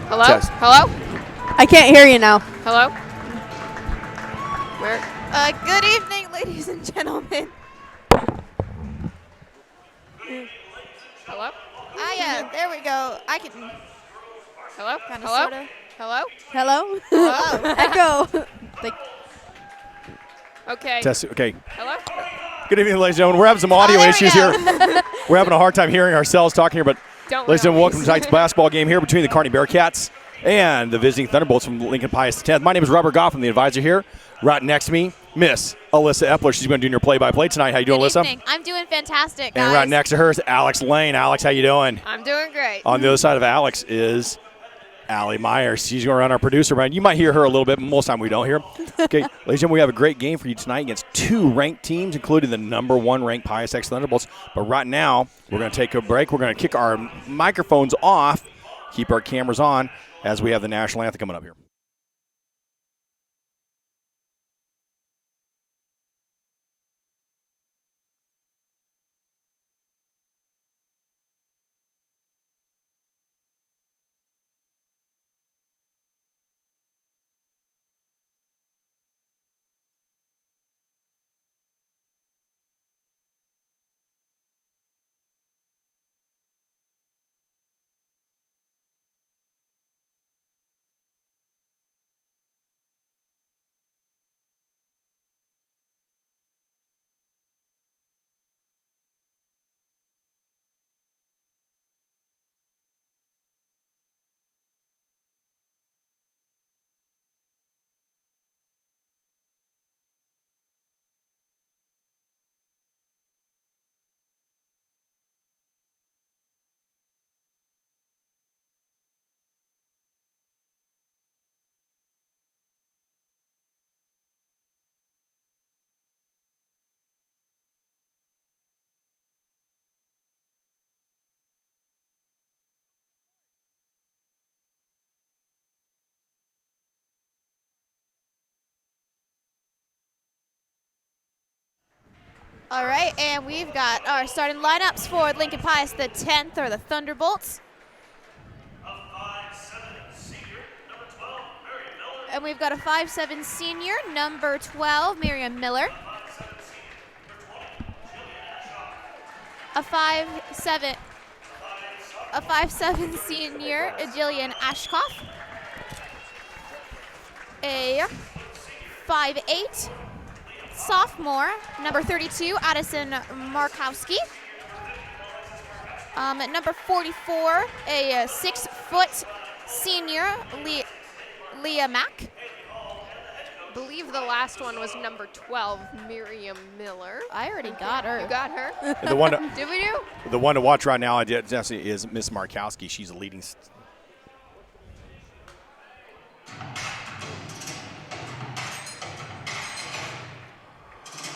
Hello? Test. Hello? I can't hear you now. Hello? Where? Good evening, ladies and gentlemen. Hello? Yeah, there we go. I can Hello? kind of Hello? sort of. Hello? Hello? Oh, Echo. Okay. Test. Okay. Hello? Good evening, ladies and gentlemen. We're having some audio there we issues go. here. We're having a hard time hearing ourselves talking here, but Don't ladies and gentlemen, welcome to always. tonight's basketball game here between the Kearney Bearcats and the visiting Thunderbolts from Lincoln Pius X. My name is Robert Goff. I'm the advisor here. Right next to me, Miss Alyssa Epler. She's going to do your play-by-play tonight. How you doing, Good Alyssa? evening. I'm doing fantastic, guys. And right next to her is Alex Lane. Alex, how you doing? I'm doing great. On the other side of Alex is Allie Myers. She's going to run our producer, Brian. You might hear her a little bit, but most of the time we don't hear. Okay, ladies and gentlemen, we have a great game for you tonight against two ranked teams, including the #1 ranked Pius X Thunderbolts. But right now, we're going to take a break. We're going to kick our microphones off, keep our cameras on, as we have the national anthem coming up here. All right, and we've got our starting lineups for Lincoln Pius the 10th, or the Thunderbolts. And we've got a 5'7" senior, number 12, Miriam Miller. A 5'7" senior, Jillian Ashkoff. A 5'8" sophomore, number 32, Addison Markowski. At number 44, a 6-foot senior, Leah Mack. I believe the last one was number 12, Miriam Miller. I already got her. You got her? And the one to, Did we do? the one to watch right now definitely is Miss Markowski. She's a leading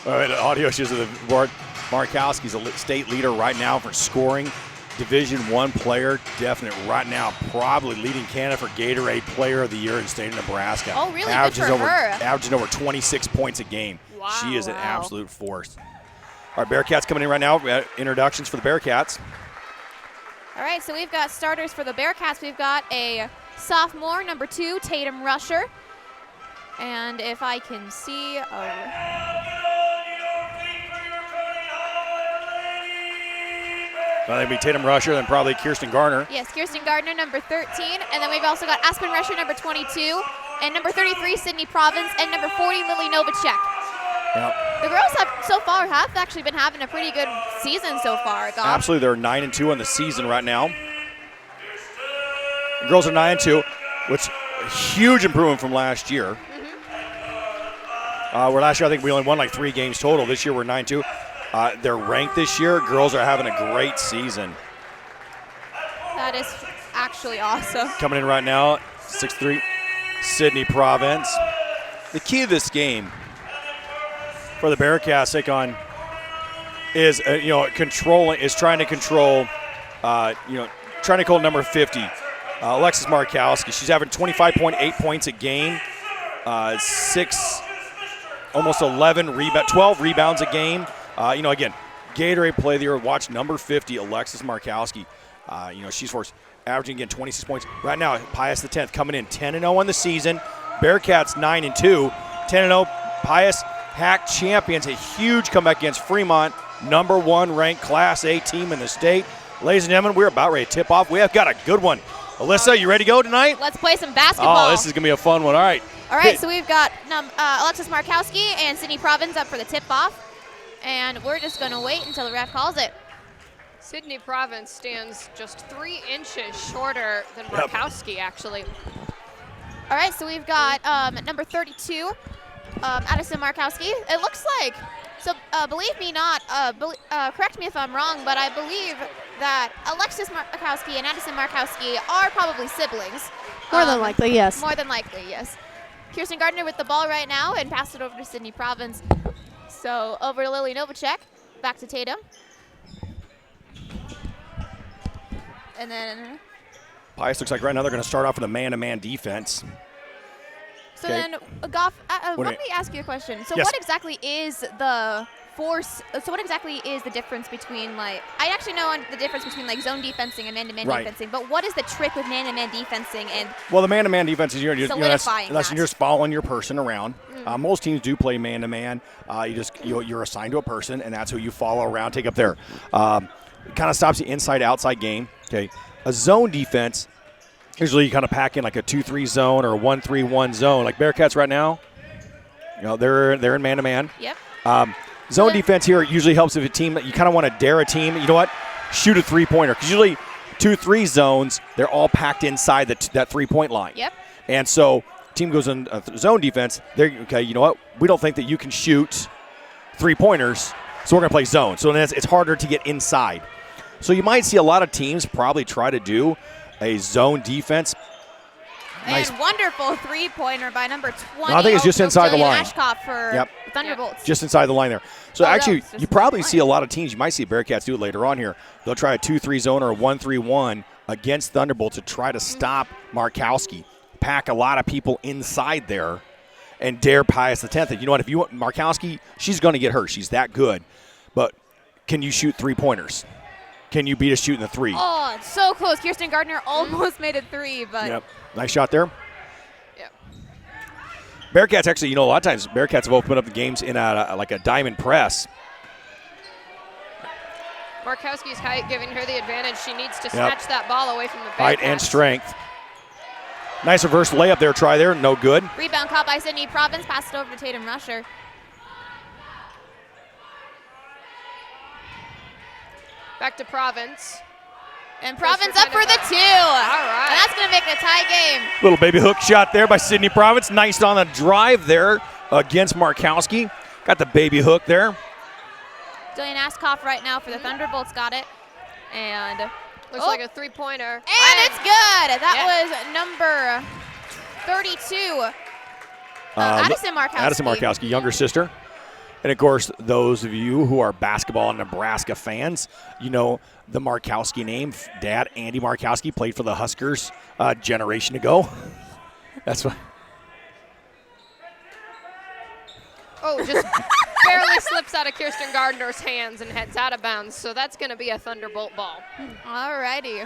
All right, audio shows of the board. Markowski's a state leader right now for scoring. Division I player, definite right now, probably leading Canada for Gatorade Player of the Year in the state of Nebraska. Oh, really? Good for her. Averaging over 26 points a game. Wow. She is an absolute force. All right, Bearcats coming in right now. Introductions for the Bearcats. All right, so we've got starters for the Bearcats. We've got a sophomore, number 2, Tatum Rusher. And if I can see, That'd be Tatum Rusher, then probably Kirsten Gardner. yes, Kirsten Gardner, number 13. And then we've also got Aspen Rusher, number 22. And number 33, Sydney Province. And number 40, Lily Novacek. Yep. The girls have actually been having a pretty good season so far, Goff. Absolutely, they're 9-2 on the season right now. The girls are 9-2, which is a huge improvement from last year. Where last year I think we only won like 3 games total. This year we're 9-2. They're ranked this year. Girls are having a great season. That is actually awesome. Coming in right now, 6'3", Sydney Province. The key to this game for the Bearcats take on is trying to control number 50, Alexis Markowski. She's having 25.8 points a game, almost 12 rebounds a game. Again, Gatorade Play of the Year. Watch number 50, Alexis Markowski. She's forced. averaging again 26 points. Right now, Pius the 10th coming in 10-0 on the season. Bearcats 9-2. 10-0. Pius Hack champions. A huge comeback against Fremont, number 1 ranked Class A team in the state. Ladies and gentlemen, we're about ready to tip off. We have got a good one. Alyssa, you ready to go tonight? Let's play some basketball. Oh, this is going to be a fun one. All right. All right, so we've got Alexis Markowski and Sydney Province up for the tip-off. And we're just going to wait until the ref calls it. Sydney Province stands just 3 inches shorter than Markowski, actually. All right, so we've got number 32, Addison Markowski. It looks like, so believe me not, correct me if I'm wrong, but I believe that Alexis Markowski and Addison Markowski are probably siblings. More than likely, yes. More than likely, yes. Kirsten Gardner with the ball right now and passed it over to Sydney Province. So over to Lily Novacek, back to Tatum. And then Pius looks like right now they're going to start off with a man-to-man defense. So Okay. then, Goff, What let do me ask you a question. So Yes. what exactly is the force? So what exactly is the difference between, like, I actually know the difference between like zone defensing and man-to-man Right. defensing, but what is the trick with man-to-man defensing? And Well, the man-to-man defense is Solidifying that's that. you're just following your person around. Most teams do play man-to-man. You're assigned to a person, and that's who you follow around, take up there. It kind of stops the inside-outside game. Okay, a zone defense. Usually, you kind of pack in like a 2-3 zone or a 1-3-1 zone. Like Bearcats right now, they're in man-to-man. yep. Zone defense here usually helps if a team you kind of want to dare a team. You know what? Shoot a 3-pointer, because usually 2-3 zones, they're all packed inside that 3-point line. Yep. And so team goes in zone defense. They're okay. You know what? We don't think that you can shoot 3-pointers, so we're going to play zone. So then it's harder to get inside. So you might see a lot of teams probably try to do a zone defense. Nice. And wonderful three-pointer by number 20. No, I think it's just inside the Jillian line. Ashkoff for Yep. the Thunderbolts. Just inside the line there. So Oh, no, actually, it's just you inside probably the see a line. lot of teams. You might see Bearcats do it later on here. They'll try a 2-3 zone or a 1-3-1 against Thunderbolts to try to stop Markowski. Pack a lot of people inside there and dare Pius the 10th. And you know what? If you want Markowski, she's going to get hurt. She's that good. But can you shoot 3-pointers? Can you beat a shooting the 3? Oh, it's so close. Kirsten Gardner almost made it 3, but Yep. Nice shot there. Yep. Bearcats actually, a lot of times Bearcats have opened up the games in like a diamond press. Markowski's height giving her the advantage. She needs to snatch that ball away from the Height and Bearcats. strength. Nice reverse layup there. Try there. No good. rebound caught by Sydney Province, passed it over to Tatum Rusher. Back to Province. And Province up for the 2. All right. And that's going to make it a tie game. Little baby hook shot there by Sydney Province. Nice on the drive there against Markowski. Got the baby hook there. Jillian Ashkoff right now for the Thunderbolts got it. And Looks like a three-pointer. And it's good. That was number 32, Addison Markowski. Addison Markowski, younger sister. And, of course, those of you who are basketball and Nebraska fans, you know the Markowski name. Dad, Andy Markowski, played for the Huskers a generation ago. That's what. Oh, just barely slips out of Kirsten Gardner's hands and heads out of bounds. So that's going to be a Thunderbolt ball. All righty.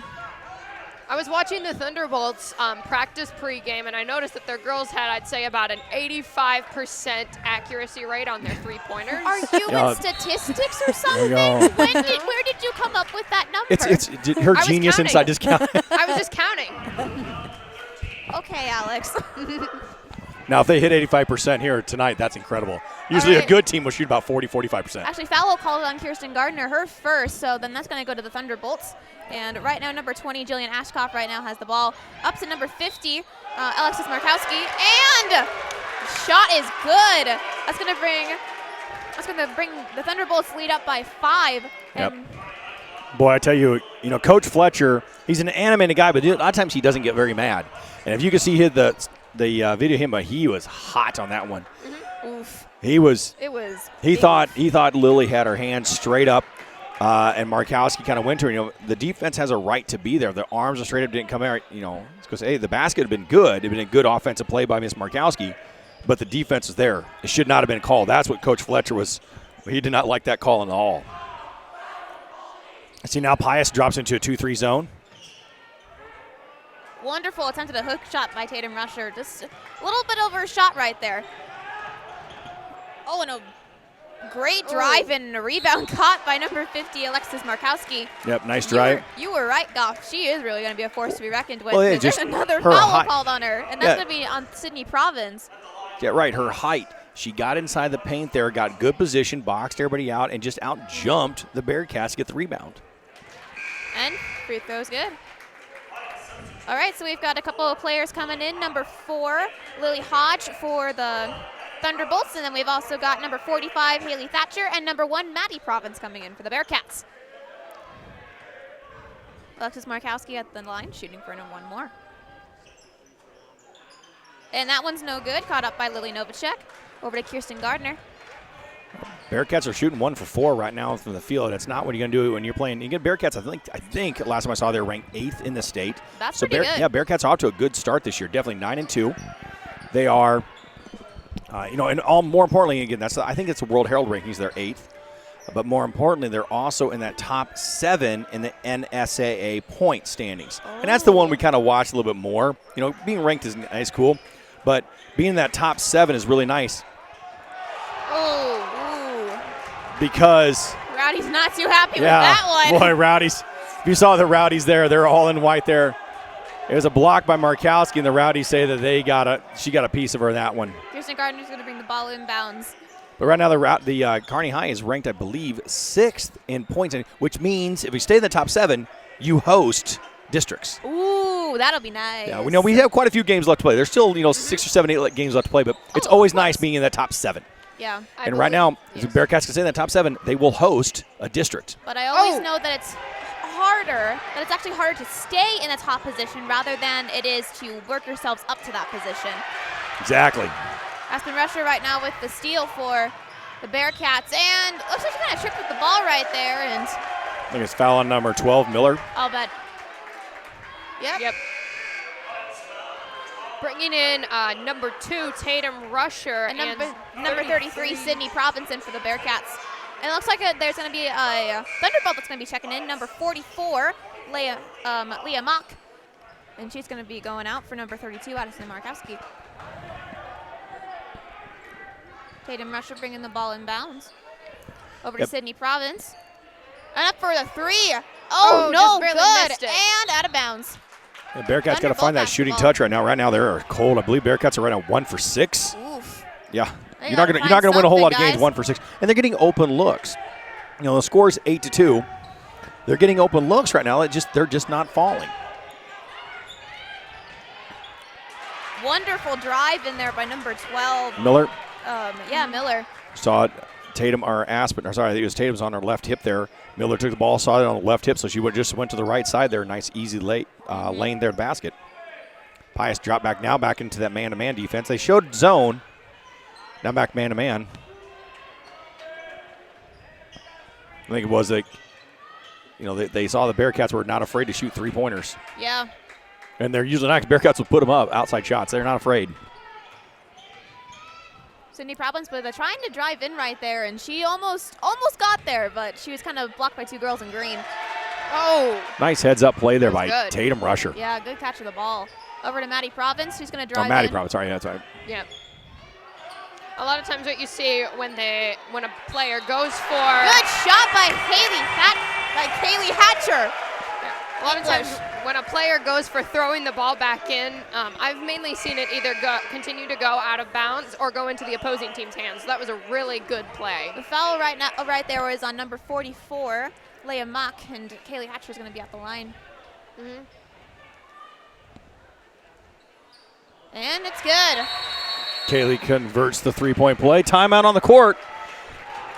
I was watching the Thunderbolts practice pregame, and I noticed that their girls had, I'd say, about an 85% accuracy rate on their three-pointers. Are you in statistics or something? go. Where did you come up with that number? It's her was genius counting. inside just count. I was just counting. Okay, Alex. Now, if they hit 85% here tonight, that's incredible. Usually right. a good team will shoot about 40-45%. Actually, foul called on Kirsten Gardner, her first, so then that's going to go to the Thunderbolts. And right now, number 20, Jillian Ashkoff, right now has the ball. Up to number 50, Alexis Markowski. And shot is good. That's going to bring the Thunderbolts lead up by 5. Yep. And Boy, I tell you, Coach Fletcher, he's an animated guy, but a lot of times he doesn't get very mad. And if you can see the video of him, but he was hot on that one. oof. He was. It was. He thought Lily had her hands straight up, and Markowski kind of went to her. The defense has a right to be there. The arms are straight up, didn't come out. Because hey, the basket had been good. It'd been a good offensive play by Miss Markowski, but the defense was there. It should not have been called. That's what Coach Fletcher was. He did not like that call at all. See now, Pius drops into a 2-3 zone. Wonderful attempt at a hook shot by Tatum Rusher. Just a little bit over a shot right there. Oh, and a great drive and a rebound caught by number 50, Alexis Markowski. Yep, nice drive. You were right, Goff. She is really going to be a force to be reckoned with. Well, yeah, There's just another her foul height. called on her, and that's going to be on Sydney Province. Yeah, right, her height. She got inside the paint there, got good position, boxed everybody out, and just out-jumped the Bearcats to get the rebound. And free throw's good. All right, so we've got a couple of players coming in. Number 4, Lily Hodge for the Thunderbolts, and then we've also got number 45, Haley Thatcher, and number 1, Maddie Province coming in for the Bearcats. Alexis Markowski at the line, shooting for one more. And that one's no good, caught up by Lily Novacek. Over to Kirsten Gardner. Bearcats are shooting 1 for 4 right now from the field. That's not what you're going to do when you're playing. You get Bearcats, I think last time I saw they were ranked 8th in the state. That's pretty good. Yeah, Bearcats are off to a good start this year. Definitely 9-2. They are, and more importantly, again, I think it's the World Herald rankings. They're 8th. But more importantly, they're also in that top 7 in the NSAA point standings. Oh. And that's the one we kind of watch a little bit more. Being ranked is cool, but being in that top 7 is really nice. Oh, because Rowdy's not too happy with that one. Boy, Rowdy's. If you saw the Rowdies there, they're all in white there. It was a block by Markowski, and the Rowdies say that she got a piece of her in that one. Kirsten Gardner's going to bring the ball inbounds. But right now, the Kearney High is ranked, I believe, 6th in points, which means if we stay in the top 7, you host districts. Ooh, that'll be nice. Yeah, we have quite a few games left to play. There's still 6 or 7, 8 games left to play, but it's always nice being in the top 7. Yeah. And right now, if the Bearcats can stay in that top 7, they will host a district. But I always know that it's actually harder to stay in the top position rather than it is to work yourselves up to that position. Exactly. Aspen Rusher right now with the steal for the Bearcats, and looks like she kind of tripped with the ball right there. And I think it's foul on number 12, Miller. I'll bet. Yep. Bringing in number 2, Tatum Rusher. And number 33, Sydney Provinson for the Bearcats. And it looks like there's going to be a Thunderbolt that's going to be checking in. Number 44, Leah Mock. And she's going to be going out for number 32, Addison Markowski. Tatum Rusher bringing the ball in bounds. Over to Sydney Province. And up for the 3. Oh no, good. And out of bounds. The Bearcats got to find that shooting touch right now. Right now, they're cold. I believe Bearcats are right at 1 for 6. Oof. Yeah. You're not going to win a whole lot of games 1 for 6. And they're getting open looks. The score is 8-2. They're getting open looks right now. They're just not falling. Wonderful drive in there by number 12. Miller. Miller. Saw it. Tatum or Aspen. Or sorry, I think it was Tatum's on her left hip there. Miller took the ball, saw it on the left hip, so she just went to the right side there. Nice, easy lane there, basket. Pius dropped back into that man-to-man defense. They showed zone. Now back man-to-man. I think it was they saw the Bearcats were not afraid to shoot three-pointers. Yeah. And they're usually not. Bearcats will put them up, outside shots. They're not afraid. Sydney Province, but they're trying to drive in right there, and she almost got there, but she was kind of blocked by 2 girls in green. Oh. Nice heads-up play there by good. Tatum Rusher. Yeah, good catch of the ball. Over to Maddie Province, who's going to drive in. Maddie Province, sorry, that's right. Yeah. A lot of times what you see when a player goes for... Good shot by Haley Hatcher. A lot of times when a player goes for throwing the ball back in, I've mainly seen it either continue to go out of bounds or go into the opposing team's hands. So that was a really good play. The foul right there was on number 44, Leah Mock, and Kaylee Hatcher is going to be at the line. Mm-hmm. And it's good. Kaylee converts the three-point play. Timeout on the court.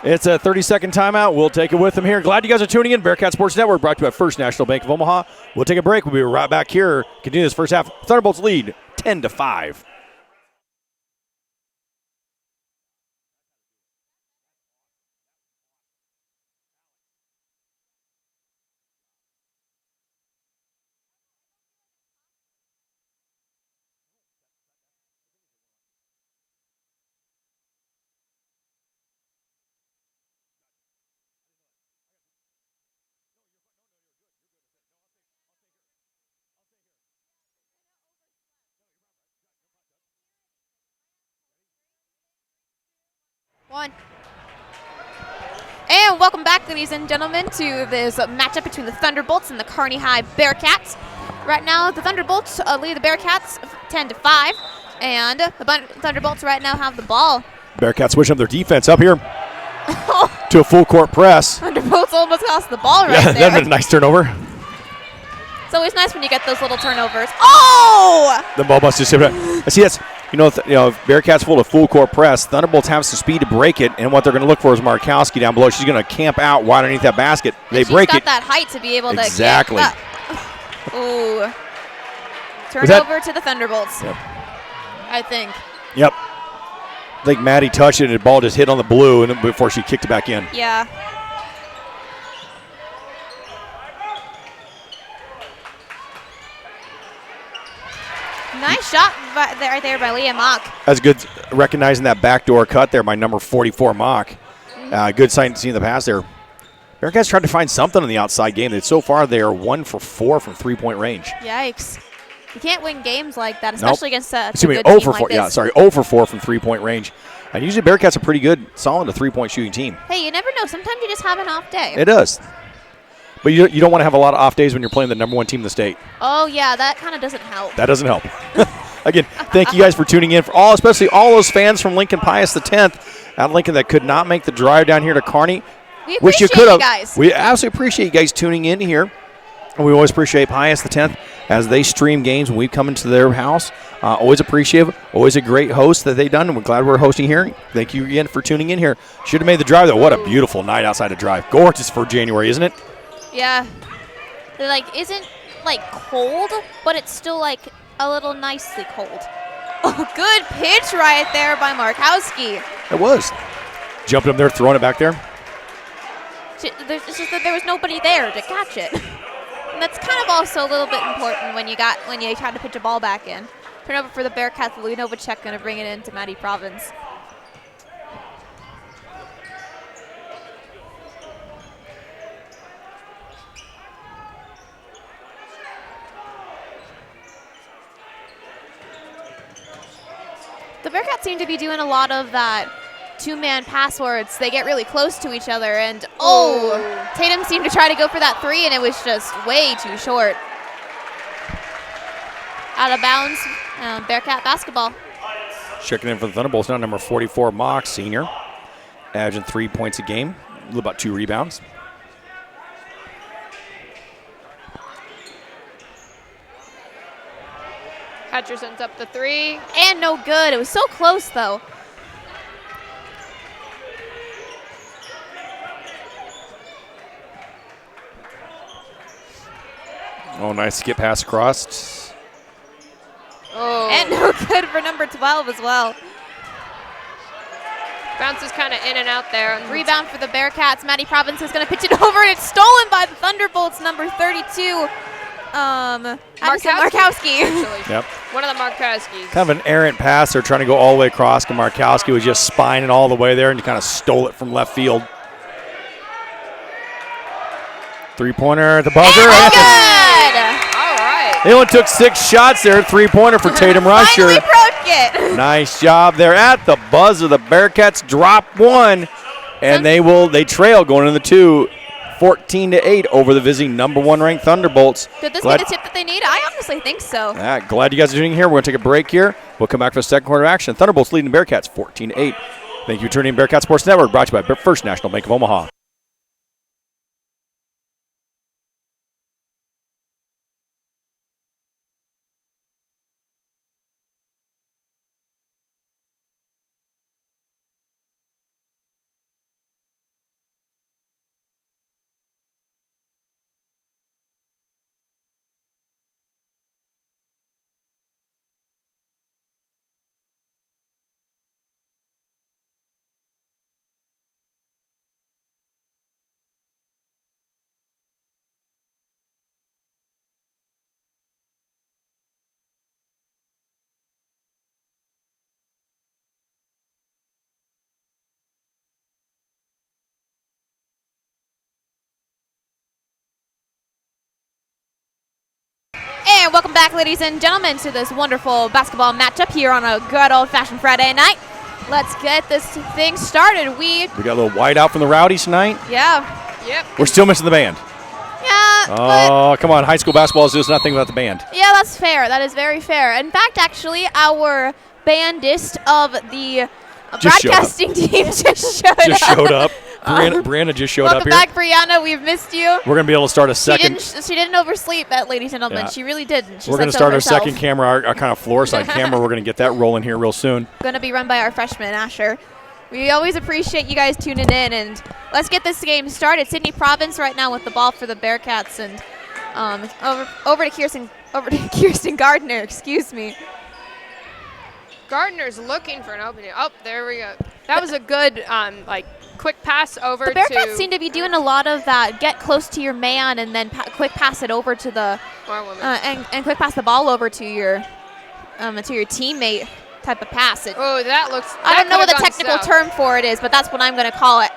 It's a 30-second timeout. We'll take it with them here. Glad you guys are tuning in. Bearcat Sports Network brought to you by First National Bank of Omaha. We'll take a break. We'll be right back here. Continue this first half. Thunderbolts lead 10-5. 1. And welcome back, ladies and gentlemen, to this matchup between the Thunderbolts and the Kearney High Bearcats. Right now, the Thunderbolts lead the Bearcats 10-5, and the Thunderbolts right now have the ball. Bearcats switching up their defense up here to a full court press. Thunderbolts almost lost the ball right Yeah, there. that's a nice turnover. It's always nice when you get those little turnovers. Oh! The ball must just hit it. See, that's if Bearcats full of full court press, Thunderbolts have some speed to break it, and what they're going to look for is Markowski down below. She's going to camp out wide underneath that basket. They break it. She's got that height to be able to exactly. get up. Ooh. Turnover to the Thunderbolts. Yep. I think. Yep. I think Maddie touched it, and the ball just hit on the blue and before she kicked it back in. Yeah. Nice shot right there by Leah Mock. That's good, recognizing that backdoor cut there by number 44, Mock. Good sight seeing the pass there. Bearcats tried to find something on the outside game. So far, they are 1 for 4 from three-point range. Yikes. You can't win games like that, especially against a good 0 team for 4. like this. Yeah, sorry, 0 for 4 from three-point range. And usually Bearcats are pretty good, solid a three-point shooting team. Hey, you never know. Sometimes you just have an off day. It does. But you don't want to have a lot of off days when you're playing the number 1 team in the state. Oh, yeah, that kind of doesn't help. That doesn't help. Again, thank you guys for tuning in. Especially all those fans from Lincoln Pius X out of Lincoln that could not make the drive down here to Kearney. We appreciate you guys. We absolutely appreciate you guys tuning in here. And we always appreciate Pius X as they stream games when we come into their house. Always appreciative. Always a great host that they've done, and we're glad we're hosting here. Thank you again for tuning in here. Should have made the drive, though. What a beautiful night outside to drive. Gorgeous for January, isn't it? Yeah. It isn't cold, but it's still a little nicely cold. Oh, good pitch right there by Markowski. It was. Jumping up there, throwing it back there. It's just that there was nobody there to catch it. And that's kind of also a little bit important when you try to pitch a ball back in. Turnover for the Bearcats. Louis Novacek going to bring it into Maddie Province. The Bearcats seem to be doing a lot of that two-man passwords. They get really close to each other, and Tatum seemed to try to go for that three, and it was just way too short. Out of bounds, Bearcat basketball. Checking in for the Thunderbolts now, number 44, Mock, senior. Averaging 3 points a game, about 2 rebounds. Hutcherson's up the 3. And no good. It was so close, though. Oh, nice skip pass across. Oh. And no good for number 12 as well. Bounces kind of in and out there. Rebound for the Bearcats. Maddie Province is going to pitch it over, and it's stolen by the Thunderbolts, number 32. Markowski. Yep. One of the Markowskis. Kind of an errant pass. They're trying to go all the way across, and Markowski was just spining all the way there and kind of stole it from left field. Three-pointer at the buzzer. Good. All right. They only took 6 shots there. Three-pointer for Tatum Rusher. Finally broke it. Nice job there at the buzzer. The Bearcats drop one, and they trail going into the 2, 14-8 over the visiting number 1 ranked Thunderbolts. Could this be the tip that they need? I honestly think so. Glad you guys are tuning in here. We're going to take a break here. We'll come back for the second quarter of action. Thunderbolts leading the Bearcats 14-8. Thank you for tuning in. Bearcat Sports Network, brought to you by First National Bank of Omaha. And welcome back, ladies and gentlemen, to this wonderful basketball matchup here on a good old-fashioned Friday night. let's get this thing started. We got a little white out from the Rowdies tonight. Yeah. Yep. We're still missing the band. Yeah. Oh, come on. High school basketball is just nothing without the band. Yeah, that's fair. That is very fair. In fact, actually, our bandist of the broadcasting team just showed up. Brianna just showed up Welcome here. back, Brianna. We've missed you. We're going to be able to start a second. She didn't oversleep, ladies and gentlemen. Yeah. She really didn't. We're going to start our second camera, our kind of floor side camera. We're going to get that rolling here real soon. Going to be run by our freshman, Asher. We always appreciate you guys tuning in, and let's get this game started. Sydney Province right now with the ball for the Bearcats, and over to Kirsten Gardner. Excuse me. Gardner's looking for an opening. Oh, there we go. That was a good quick pass over The Bearcats seem to be doing a lot of that. Get close to your man and then quick pass it over to the and quick pass the ball over to your teammate type of pass. That looks. I don't know what the technical term for it is, but that's what I'm going to call it.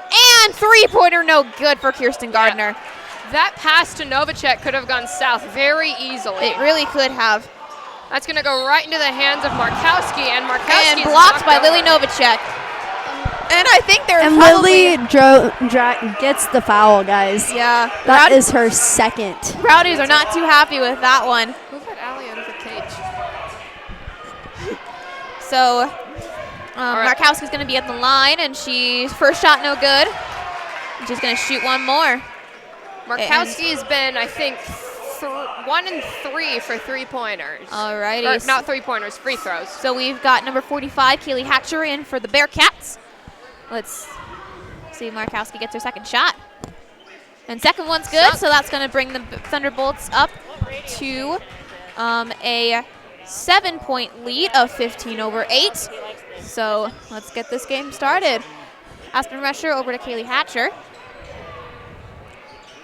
And 3-pointer, no good for Kirsten Gardner. Yeah. That pass to Novacek could have gone south very easily. It really could have. That's going to go right into the hands of Markowski, and Markowski blocked by Lily Novacek. And I think they're Lily gets the foul, guys. Yeah. That is her second. Rowdies are not too happy with that one. Move that alley out of the cage. So Markowski's going to be at the line, and she's first shot no good. She's going to shoot one more. Markowski's been, I think, 1 and 3 for 3-pointers. Alrighty. Or not 3-pointers, free throws. So we've got number 45, Kaylee Hatcher, in for the Bearcats. Let's see if Markowski gets her second shot. And second one's good, so that's going to bring the Thunderbolts up to a 7-point lead of 15/8. So let's get this game started. Aspen Rusher over to Kaylee Hatcher.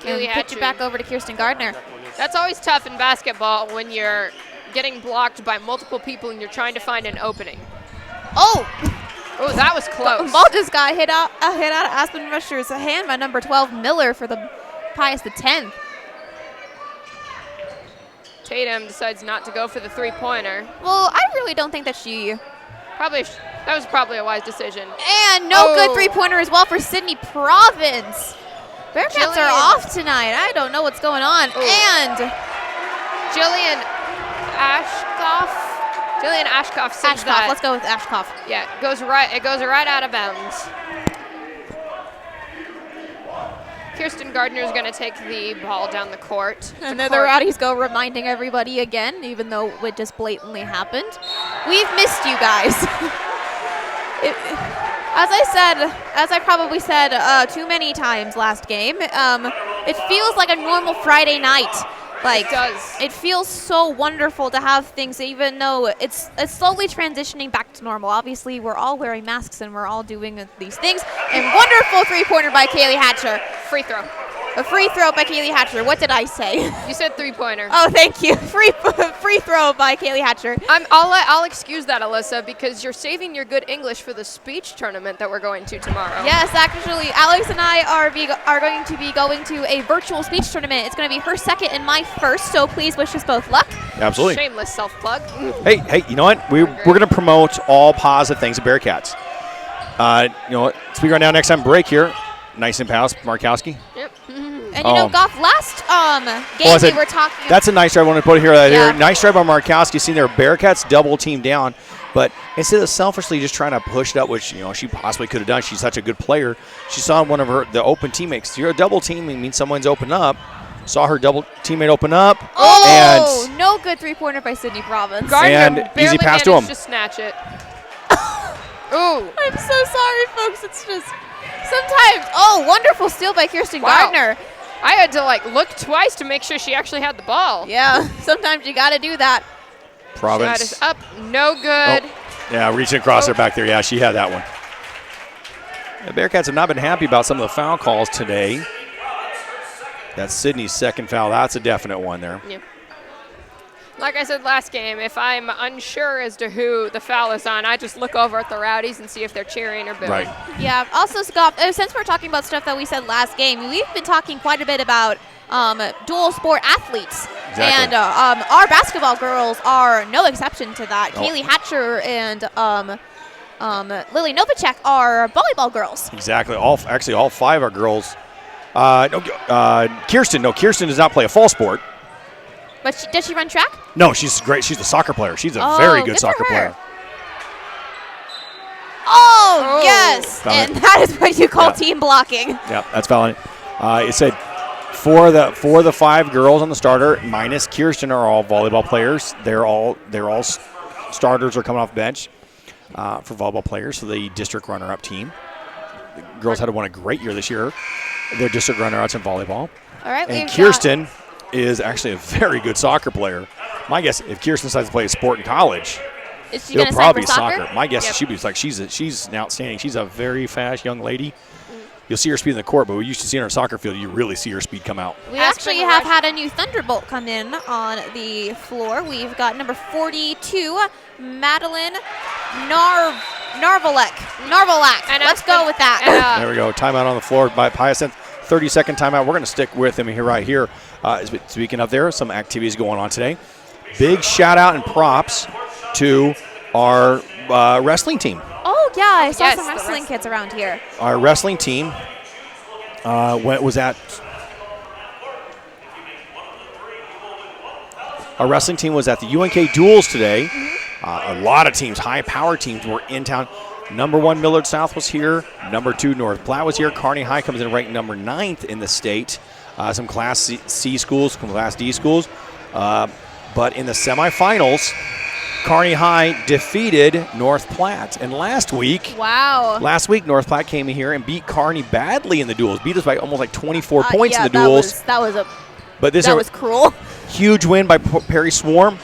Pitch it back over to Kirsten Gardner. That's always tough in basketball when you're getting blocked by multiple people and you're trying to find an opening. Oh, that was close. The ball just got hit out of Aspen Rusher's hand by number 12, Miller, for the Pius the 10th. Tatum decides not to go for the 3-pointer. Well, I really don't think that she... That was probably a wise decision. And no good 3-pointer as well for Sydney Province. Bearcats are off tonight. I don't know what's going on. Ooh. And Jillian Ashkoff sends that. Let's go with Ashkoff. Yeah, it goes right out of bounds. Kirsten Gardner is going to take the ball down the court. And then the Rowdies go reminding everybody again, even though it just blatantly happened. We've missed you guys. As I probably said too many times last game, it feels like a normal Friday night. It does. It feels so wonderful to have things, even though it's slowly transitioning back to normal. Obviously, we're all wearing masks and we're all doing these things. And wonderful 3-pointer by Kaylee Hatcher. Free throw. A free throw by Kaylee Hatcher. What did I say? You said 3-pointer. Oh, thank you. Free throw by Kaylee Hatcher. I'll excuse that, Alyssa, because you're saving your good English for the speech tournament that we're going to tomorrow. Yes, actually, Alex and I are going to be going to a virtual speech tournament. It's going to be her second and my first, so please wish us both luck. Absolutely. Shameless self-plug. Hey, you know what? We're going to promote all positive things at Bearcats. Speak right now, next time break here. Nice and pass, Markowski. Yep. And Goff, last game we were talking. That's a nice drive. I want to put here. Nice drive by Markowski. Seeing their Bearcats double team down, but instead of selfishly just trying to push it up, which she possibly could have done. She's such a good player. She saw one of the open teammates. You're a double teaming means someone's open up. Saw her double teammate open up. Oh, no good 3-pointer by Sydney Province. Gardner barely easy pass to him. To snatch it. Ooh. I'm so sorry, folks. It's just sometimes. Oh, wonderful steal by Kirsten Gardner. I had to look twice to make sure she actually had the ball. Yeah, sometimes you got to do that. Province. Shot is up, no good. Oh. Yeah, reaching across her back there. Yeah, she had that one. The Bearcats have not been happy about some of the foul calls today. That's Sydney's second foul. That's a definite one there. Yeah. Like I said last game, if I'm unsure as to who the foul is on, I just look over at the Rowdies and see if they're cheering or booing. Right. Yeah. Also, Scott, since we're talking about stuff that we said last game, we've been talking quite a bit about dual sport athletes. Exactly. And our basketball girls are no exception to that. Oh. Kaylee Hatcher and Lily Novacek are volleyball girls. Exactly. All 5 are girls. Kirsten does not play a fall sport. But does she run track? No, she's great. She's a soccer player. She's a very good soccer player. Oh, yes. Foul And it. that is what you call team blocking. Yeah, that's fouling. It said for the 5 girls on the starter, minus Kirsten, are all volleyball players. They're all starters are coming off bench for volleyball players. So the district runner-up team. The girls had won a great year this year. They're district runner-ups in volleyball. All right. And Kirsten is actually a very good soccer player. My guess, if Kirsten decides to play a sport in college, is she it'll going to probably be soccer? My guess is she'd be like she's an outstanding. She's a very fast young lady. You'll see her speed in the court, but we used to see her on a soccer field. You really see her speed come out. We actually have had a new Thunderbolt come in on the floor. We've got number 42, Madeline Narvalek. Let's go with that. There we go. Timeout on the floor by Pius. 30-second timeout. We're going to stick with him here right here. Speaking of there, some activities going on today. Big shout out and props to our wrestling team. Oh, yeah. I saw some wrestling kids around here. Our wrestling team was at the UNK Duels today. A lot of teams, high-power teams, were in town. Number 1 Millard South was here. Number 2 North Platte was here. Kearney High comes in ranked number 9th in the state. Some Class C schools, some Class D schools. But in the semifinals, Kearney High defeated North Platte. And last week, North Platte came in here and beat Kearney badly in the duels. Beat us by almost like 24 points in the duels. That was cruel. Huge win by Perry Swarm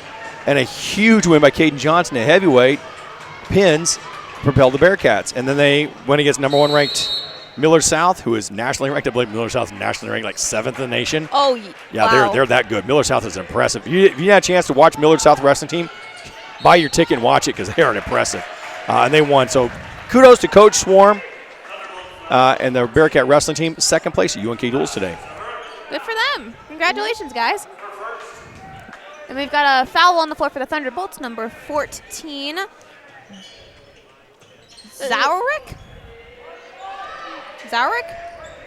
and a huge win by Caden Johnson at heavyweight. Pins propelled the Bearcats. And then they went against number 1 ranked Millard South, who is nationally ranked. I believe Millard South is nationally ranked like 7th in the nation. Oh, yeah. Wow. They're that good. Millard South is impressive. If you had a chance to watch Millard South wrestling team, buy your ticket and watch it because they are impressive. And they won. So kudos to Coach Swarm and the Bearcat wrestling team. 2nd place at UNK Duels today. Good for them. Congratulations, guys. And we've got a foul on the floor for the Thunderbolts, number 14. Zaurik?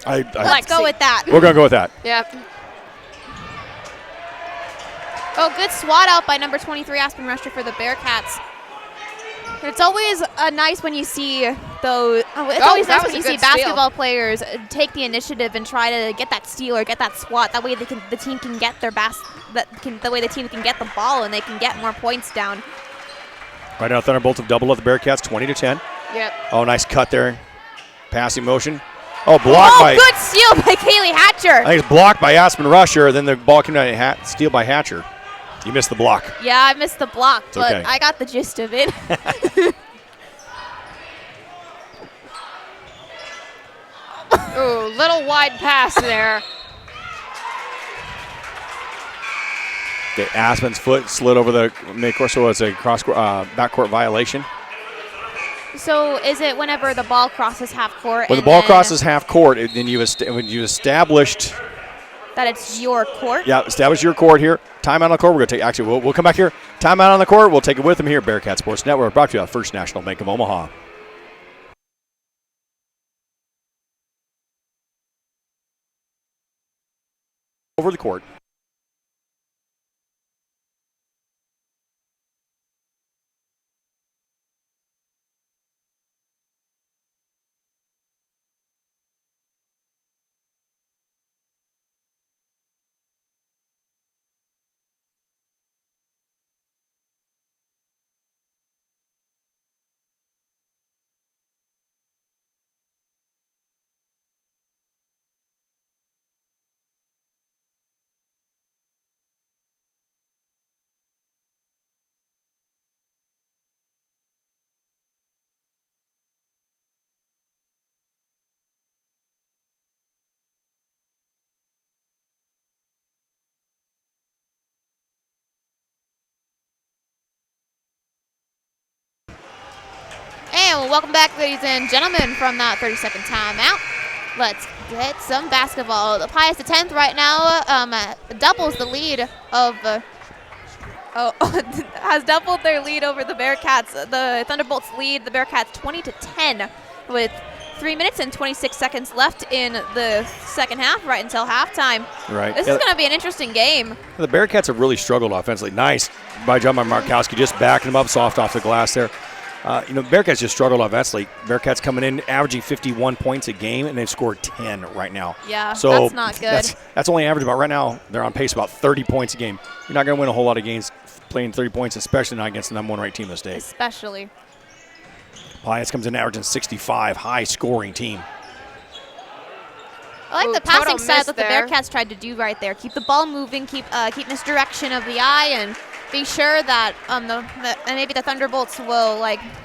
Let's go with that. We're going to go with that. Yep. Oh, good swat out by number 23, Aspen Rusher for the Bearcats. It's always nice when you see those. It's always nice when you see basketball players take the initiative and try to get that steal or get that swat. That way, the team can get their the way the team can get the ball and they can get more points down. Right now, Thunderbolts have doubled up the Bearcats, 20-10. Yep. Oh, nice cut there. Passing motion. Oh, blocked by. Good steal by Kaylee Hatcher. I think it's blocked by Aspen Rusher. Then the ball came down. Steal by Hatcher. You missed the block. Yeah, I missed the block, but okay. I got the gist of it. Ooh, little wide pass there. Okay, Aspen's foot slid over the midcourt, so it's a backcourt violation. So is it whenever the ball crosses half court? When the ball crosses half court, then when you established that it's your court. Yeah, establish your court here. Timeout on the court. We're going to take. Actually, we'll come back here. Timeout on the court. We'll take it with them here. Bearcat Sports Network brought to you by First National Bank of Omaha. Over the court. And welcome back, ladies and gentlemen, from that 30-second timeout. Let's get some basketball. The Pius X right now doubles the lead of has doubled their lead over the Bearcats. The Thunderbolts lead the Bearcats 20-10 with 3 minutes and 26 seconds left in the second half, right until halftime. Right. This is going to be an interesting game. The Bearcats have really struggled offensively. Nice by John Markowski, just backing them up soft off the glass there. Bearcats just struggled offensively. Bearcats coming in averaging 51 points a game, and they've scored 10 right now. Yeah, so that's not good. That's only average about right now. They're on pace about 30 points a game. You're not going to win a whole lot of games playing 30 points, especially not against the number 1 ranked team in the state. Especially. Pius comes in averaging 65, high-scoring team. I like the passing style that the Bearcats tried to do right there. Keep the ball moving, keep misdirection of the eye, and be sure that maybe the Thunderbolts will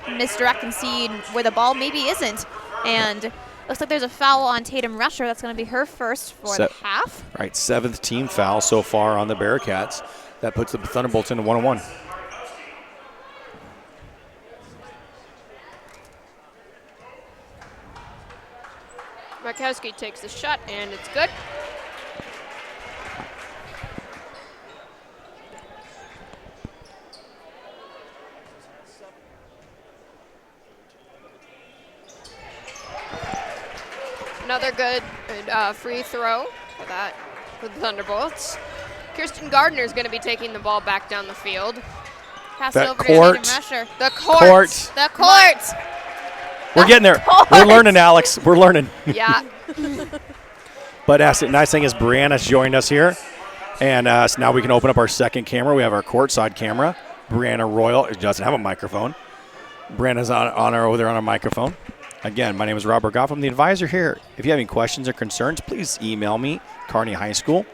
misdirect and see where the ball maybe isn't. And looks like there's a foul on Tatum Rusher. That's going to be her first for the half. Right, 7th team foul so far on the Bearcats. That puts the Thunderbolts into 1-on-1. Markowski takes the shot, and it's good. Another good free throw for the Thunderbolts. Kirsten Gardner is going to be taking the ball back down the field. Pass it over to Tatum Rusher. The court. The court. We're getting there. We're learning, Alex. We're learning. Yeah. But the nice thing is Brianna's joined us here. And so now we can open up our second camera. We have our courtside camera. Brianna Royal doesn't have a microphone. Brianna's over there on our microphone. Again, my name is Robert Goff. I'm the advisor here. If you have any questions or concerns, please email me, Kearney High School.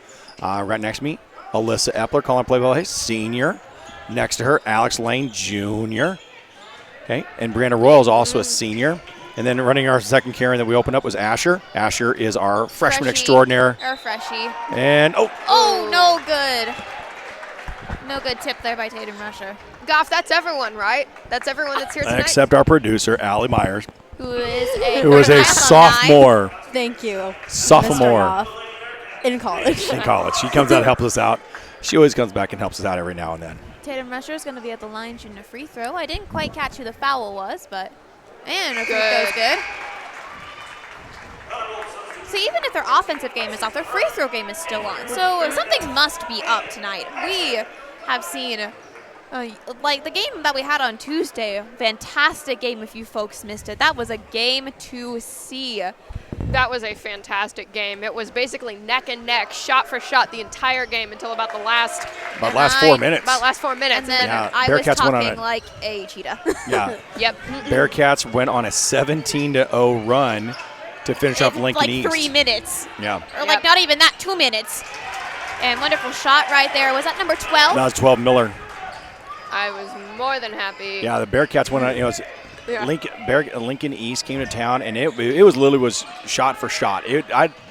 Right next to me, Alyssa Epler, calling play-by-play, senior. Next to her, Alex Lane, junior. Okay, and Brianna Royal is also a senior. And then running our second camera that we opened up was Asher. Asher is our freshman extraordinaire. Or freshie. And, no good. No good tip there by Tatum Rusher. Goff, that's everyone, right? That's everyone that's here tonight? Except our producer, Allie Myers. Who is a sophomore. Thank you. Sophomore. In college. In college. She comes out and helps us out. She always comes back and helps us out every now and then. Tatum Rusher is going to be at the line shooting a free throw. I didn't quite catch who the foul was, but her free throw's good. So even if their offensive game is off, their free throw game is still on. So something must be up tonight. We have seen, the game that we had on Tuesday, fantastic game if you folks missed it. That was a game to see. That was a fantastic game. It was basically neck and neck, shot for shot the entire game until about the last 4 minutes. About last 4 minutes. And then I was talking like a cheetah. Yeah. Yep. Bearcats went on a 17-0 run to finish off Lincoln East. 3 minutes. Yeah. Or not even that, 2 minutes. And wonderful shot right there. Was that number 12? That was 12, Miller. I was more than happy. Yeah, the Bearcats went on, Lincoln East came to town, and it was literally shot for shot.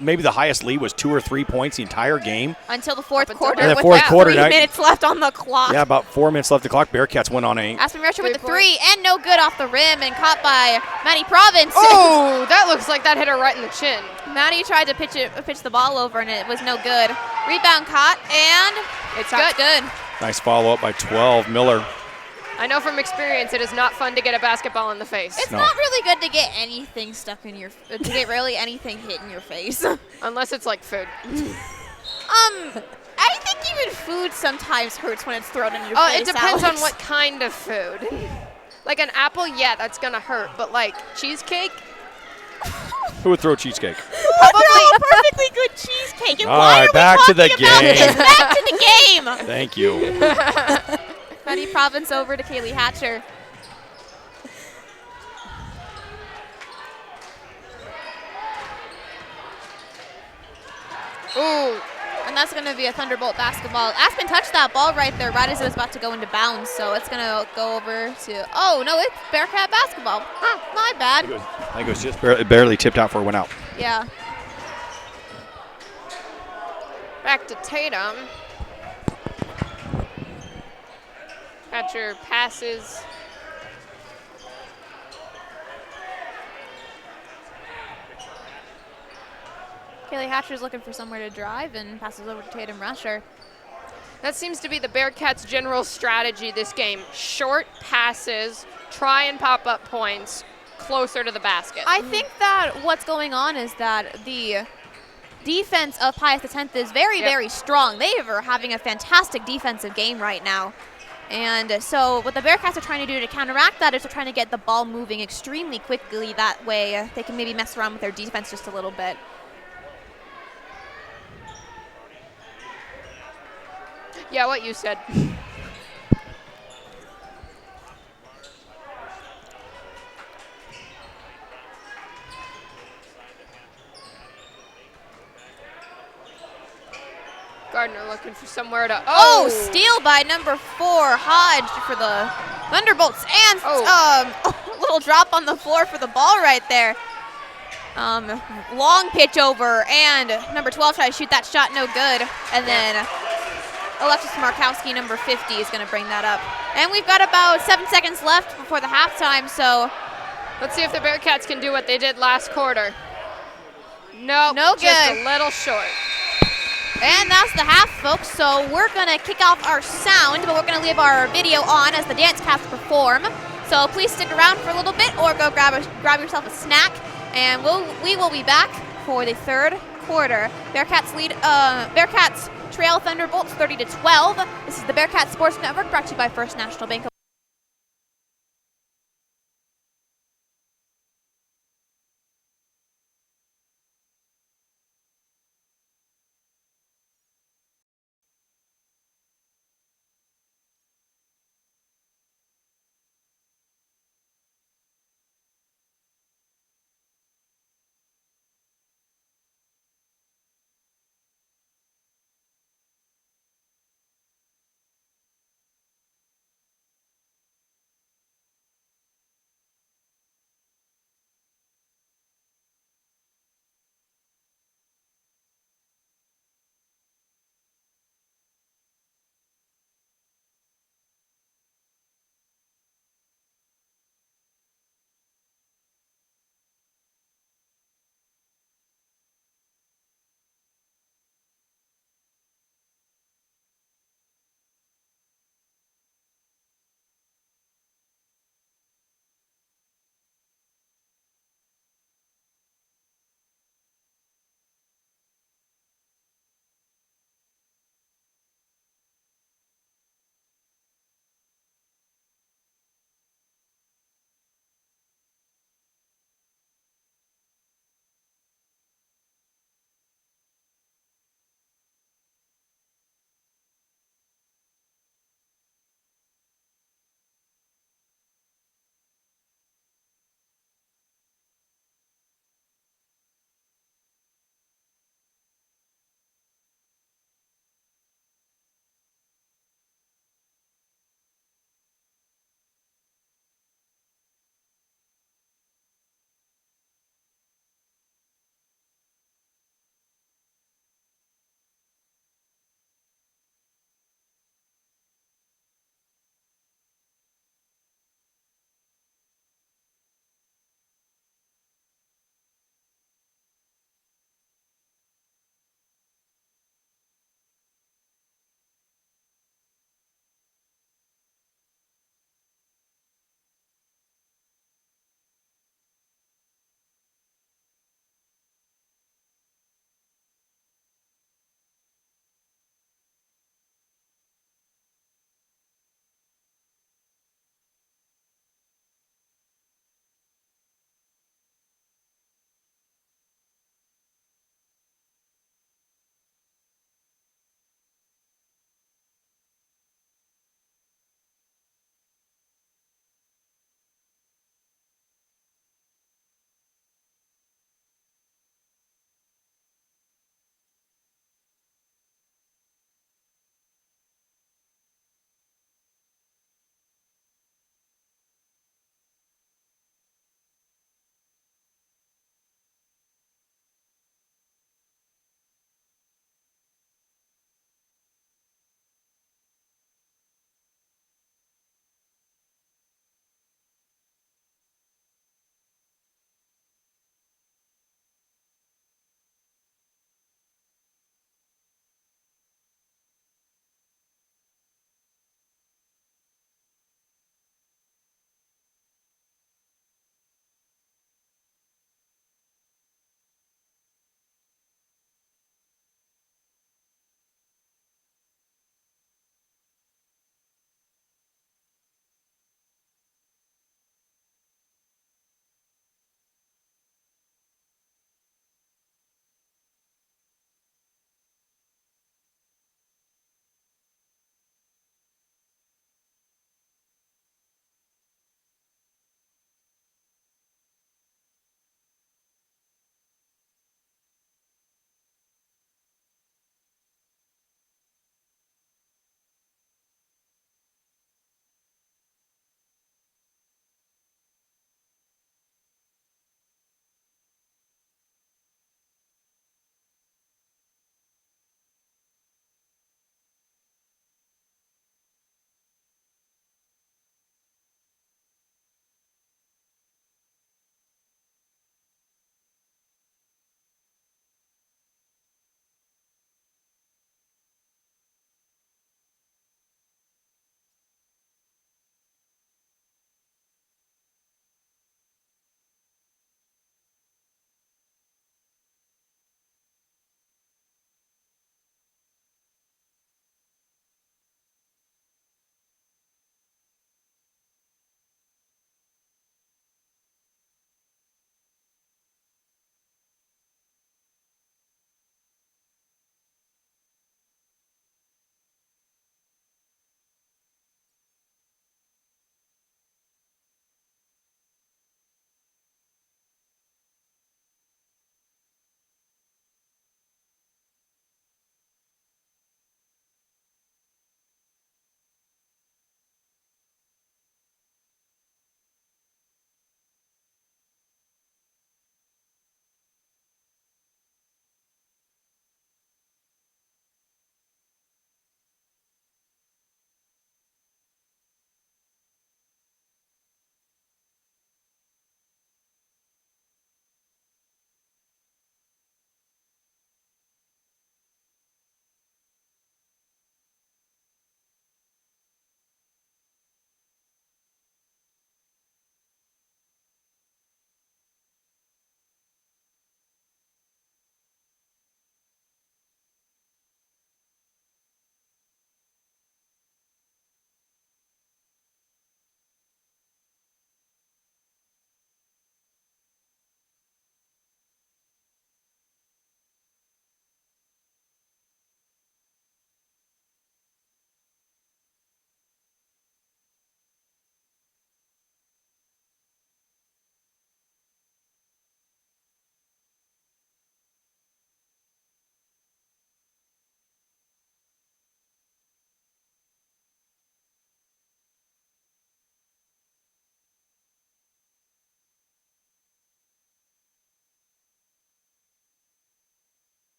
Maybe the highest lead was 2 or 3 points the entire game. Until the fourth quarter. And the fourth quarter, 3 minutes left on the clock. Yeah, about 4 minutes left on the clock. Bearcats went on a... Aspen Rusher with the three, and no good off the rim, and caught by Maddie Province. Oh, that looks like that hit her right in the chin. Maddie tried to pitch the ball over, and it was no good. Rebound caught, and it's good. Nice follow-up by 12, Miller. I know from experience it is not fun to get a basketball in the face. It's not really good to get anything really anything hit in your face. Unless it's like food. I think even food sometimes hurts when it's thrown in your face. Oh, it depends Alex. on what kind of food. Like an apple, yeah, that's gonna hurt. But like cheesecake? Who would throw cheesecake? Probably a perfectly good cheesecake. And All why right, are back we to the talking about game. this? Back to the game. Thank you. Maddie Province over to Kaylee Hatcher. Ooh, and that's going to be a Thunderbolt basketball. Aspen touched that ball right there right as it was about to go into bounds, so it's going to go over to, oh, no, it's Bearcat basketball. Huh, my bad. I think it was just barely tipped out for a went out. Yeah. Back to Tatum. Hatcher passes. Kaylee Hatcher's looking for somewhere to drive and passes over to Tatum Rusher. That seems to be the Bearcats' general strategy this game. Short passes, try and pop up points closer to the basket. I think that what's going on is that the defense of Pius X is very, very strong. They are having a fantastic defensive game right now. And so what the Bearcats are trying to do to counteract that is they're trying to get the ball moving extremely quickly. That way they can maybe mess around with their defense just a little bit. Yeah, what you said. Gardner looking for somewhere to. Oh, steal by number 4, Hodge for the Thunderbolts. And a little drop on the floor for the ball right there. Long pitch over, and number 12 tries to shoot that shot, no good. And then Alexis Markowski, number 50, is going to bring that up. And we've got about 7 seconds left before the halftime, so let's see if the Bearcats can do what they did last quarter. No, no just good. A little short. And that's the half, folks. So we're going to kick off our sound, but we're going to leave our video on as the dance cast perform. So please stick around for a little bit or go grab yourself a snack. And we will be back for the third quarter. Bearcats trail Thunderbolts 30-12. This is the Bearcat Sports Network brought to you by First National Bank of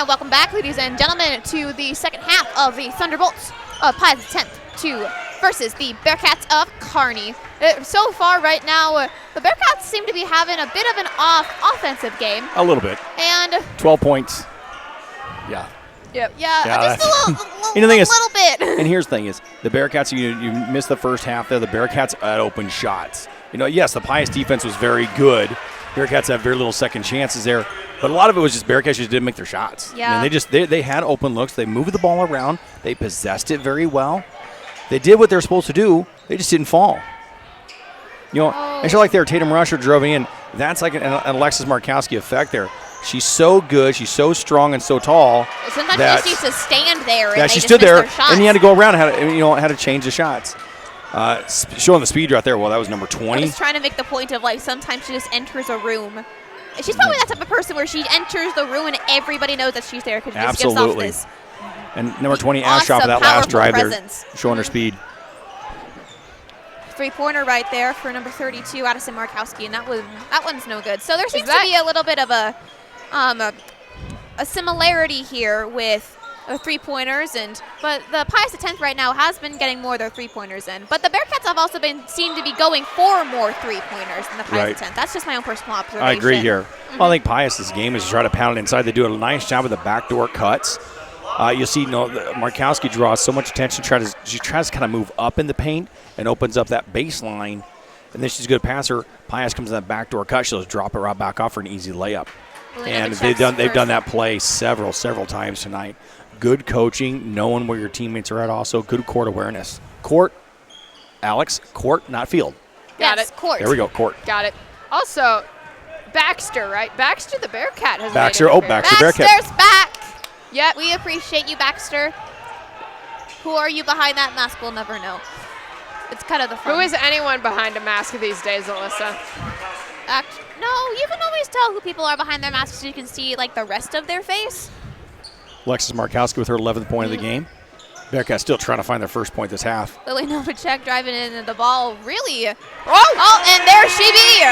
And welcome back, ladies and gentlemen, to the second half of the Thunderbolts of Pius 10th versus the Bearcats of Kearney. So far right now, the Bearcats seem to be having a bit of an offensive game. A little bit. And 12 points. Yeah. yeah, Yeah, just a little, You know, the thing is- little bit. And here's the thing is, the Bearcats, you missed the first half there. The Bearcats had open shots. You know, yes, the Pius defense was very good. Bearcats have very little second chances there. But a lot of it was just Bearcats just didn't make their shots. Yeah. And they had open looks. They moved the ball around. They possessed it very well. They did what they're supposed to do. They just didn't fall. You know, and so like there, Tatum Rusher drove in. That's like an Alexis Markowski effect there. She's so good. She's so strong and so tall. Sometimes that, she just needs to stand there. And yeah, they she just stood miss there, their shots. and you had to go around and had to change the shots. Showing the speed right there. Well, that was number 20. I was trying to make the point of, like, sometimes she just enters a room. She's probably that type of person where she enters the room and everybody knows that she's there because she just gives off Absolutely. this. And number 20, Awesome, Ashoff, for that last powerful drive presence. there, showing her speed. Three-pointer right there for number 32, Addison Markowski, and that one's no good. So there seems to that- be a little bit of a similarity here with three-pointers, but the Pius X right now has been getting more of their three-pointers in. But the Bearcats have also been seen to be going for more three-pointers than the Pius X. That's just my own personal observation. I agree here. Well, I think Pius's game is to try to pound it inside. They do a nice job with the backdoor cuts. You see, Markowski draws so much attention. She tries to kind of move up in the paint and opens up that baseline, and then she's a good passer. Pius comes in that backdoor cut. She'll just drop it right back off for an easy layup. And they've done that play several times tonight. Good coaching, knowing where your teammates are at. Also, good court awareness. Court, Alex, court, not field. Got Yes, it. court. There we go, court. Got it. Also, Baxter, right? Baxter the Bearcat has Baxter, made oh, an appearance. Baxter. Baxter's back. Yep. We appreciate you, Baxter. Who are you behind that mask? We'll never know. It's kind of the fun. Who is anyone behind a mask these days, Alyssa? No, you can always tell who people are behind their masks so you can see, like, the rest of their face. Alexis Markowski with her 11th point of the game. Bearcats still trying to find their first point this half. Lily Novacek driving in the ball really. Oh, and there she be.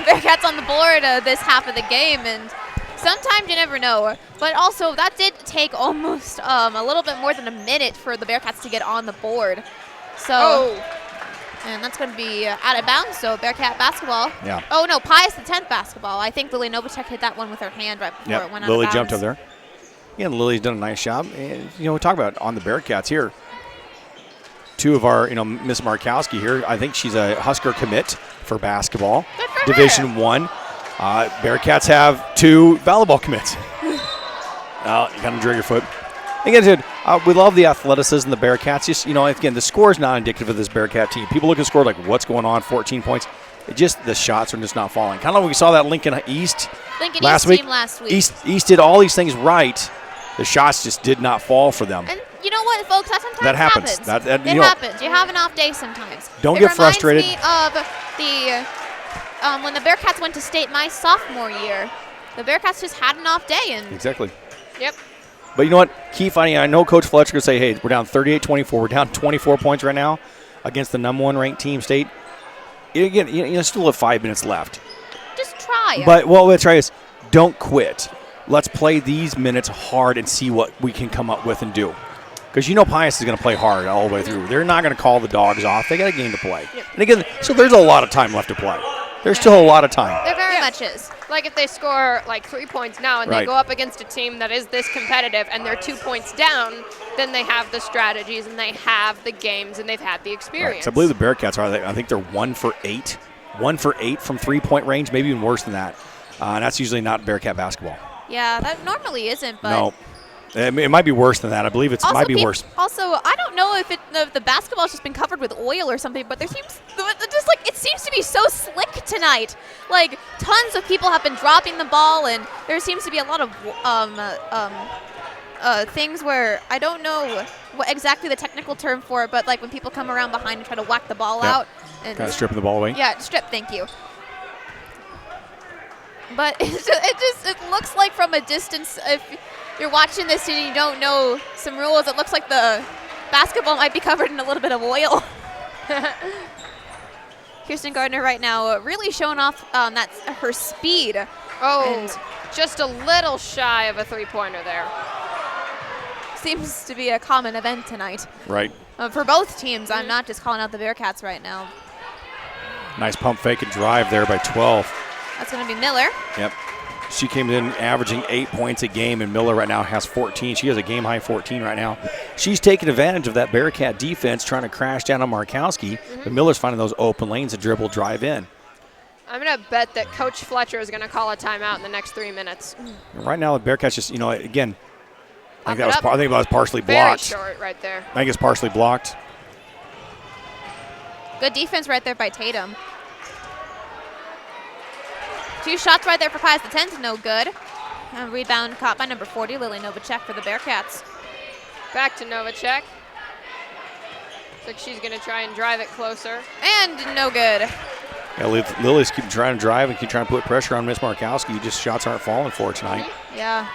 Bearcats on the board this half of the game, and sometimes you never know. But also, that did take almost a little bit more than a minute for the Bearcats to get on the board. So, and that's going to be out of bounds, so Bearcat basketball. Yeah. Oh, no, Pius the 10th basketball. I think Lily Novacek hit that one with her hand right before it went out Lily of bounds. jumped up there. Yeah, Lily's done a nice job. And, we talk about on the Bearcats here. Two of our, Miss Markowski here. I think she's a Husker commit for basketball. Good for Division I. Bearcats have 2 volleyball commits. You kind of drag your foot. Again, we love the athleticism of the Bearcats. Just, again, the score is not indicative of this Bearcat team. People look at the score like, what's going on, 14 points. The shots are just not falling. Kind of like we saw that Lincoln East last week. Team last week. East did all these things right. The shots just did not fall for them. And you know what, folks? That sometimes That happens. It happens. You have an off day sometimes. Don't get frustrated. It reminds me of the when the Bearcats went to state my sophomore year. The Bearcats just had an off day. And Exactly. Yep. But you know what? Keep fighting. I know Coach Fletcher could say, hey, we're down 38-24. We're down 24 points right now against the number 1 ranked team, State. Again, you still have 5 minutes left. just try. But what we'll try is don't quit. Let's play these minutes hard and see what we can come up with and do. Because Pius is going to play hard all the way through. They're not going to call the dogs off. They got a game to play. Yep. And again, so there's a lot of time left to play. There's still a lot of time. There very much is. Like if they score like 3 points now and Right. they go up against a team that is this competitive and they're 2 points down, then they have the strategies and they have the games and they've had the experience. Right. So I believe the Bearcats I think they're 1 for 8. 1 for 8 from 3-point range, maybe even worse than that. And that's usually not Bearcat basketball. Yeah, that normally isn't, but No. It might be worse than that. I believe it might be worse. Also, I don't know if the basketball's just been covered with oil or something, but it seems to be so slick tonight. Like tons of people have been dropping the ball, and there seems to be a lot of things where I don't know what exactly the technical term for it, but like when people come around behind and try to whack the ball out and Kind of stripping the ball away. Yeah, strip. Thank you. But it looks like from a distance, if you're watching this and you don't know some rules, it looks like the basketball might be covered in a little bit of oil. Kirsten Gardner right now really showing off that's her speed. Oh, And just a little shy of a three-pointer there. seems to be a common event tonight. Right. For both teams. I'm not just calling out the Bearcats right now. Nice pump fake and drive there by 12. That's going to be Miller. Yep. She came in averaging 8 points a game, and Miller right now has 14. She has a game-high 14 right now. She's taking advantage of that Bearcat defense, trying to crash down on Markowski, but Miller's finding those open lanes to dribble, drive in. I'm going to bet that Coach Fletcher is going to call a timeout in the next 3 minutes. And right now, the Bearcats just, again, I think Pump it up. that was partially Very blocked. short right there. I think it's partially blocked. Good defense right there by Tatum. 2 shots right there for Pius X, no good. Rebound caught by number 40, Lily Novacek for the Bearcats. Back to Novacek. Looks like she's going to try and drive it closer. And no good. Yeah, Lily's keep trying to drive and keep trying to put pressure on Miss Markowski. Just shots aren't falling for her tonight. Yeah.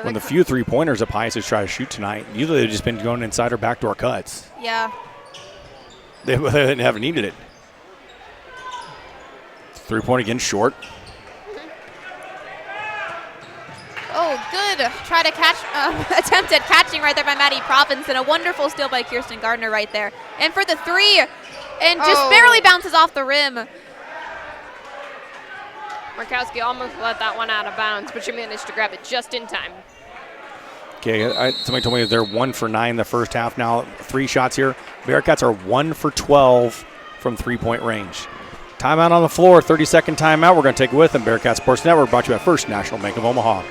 When the few three-pointers that Pius has tried to shoot tonight, usually they've just been going inside her backdoor cuts. Yeah. They haven't needed it. Three-point again, short. Oh, good. Try to catch, attempt at catching right there by Maddie Province, and a wonderful steal by Kirsten Gardner right there. And for the 3, and just barely bounces off the rim. Markowski almost let that one out of bounds, but she managed to grab it just in time. Okay, somebody told me they're 1 for 9 the first half now. 3 shots here. Bearcats are 1 for 12 from three-point range. Timeout on the floor, 30-second timeout. We're going to take it with them. Bearcat Sports Network brought to you by First National Bank of Omaha.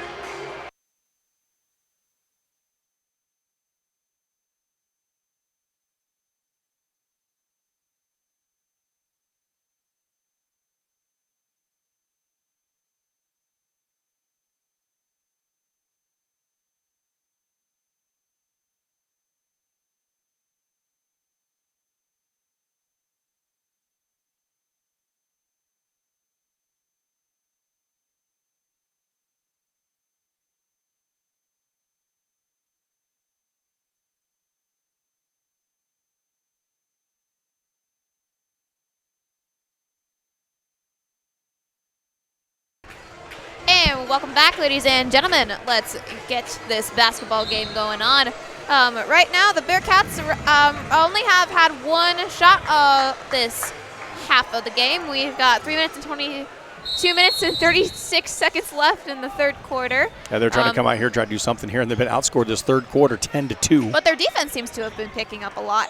And welcome back, ladies and gentlemen. Let's get this basketball game going on. Right now, the Bearcats only have had 1 shot this half of the game. We've got 3 minutes and 22 minutes and 36 seconds left in the third quarter. Yeah, they're trying to come out here, try to do something here, and they've been outscored this third quarter 10-2. But their defense seems to have been picking up a lot.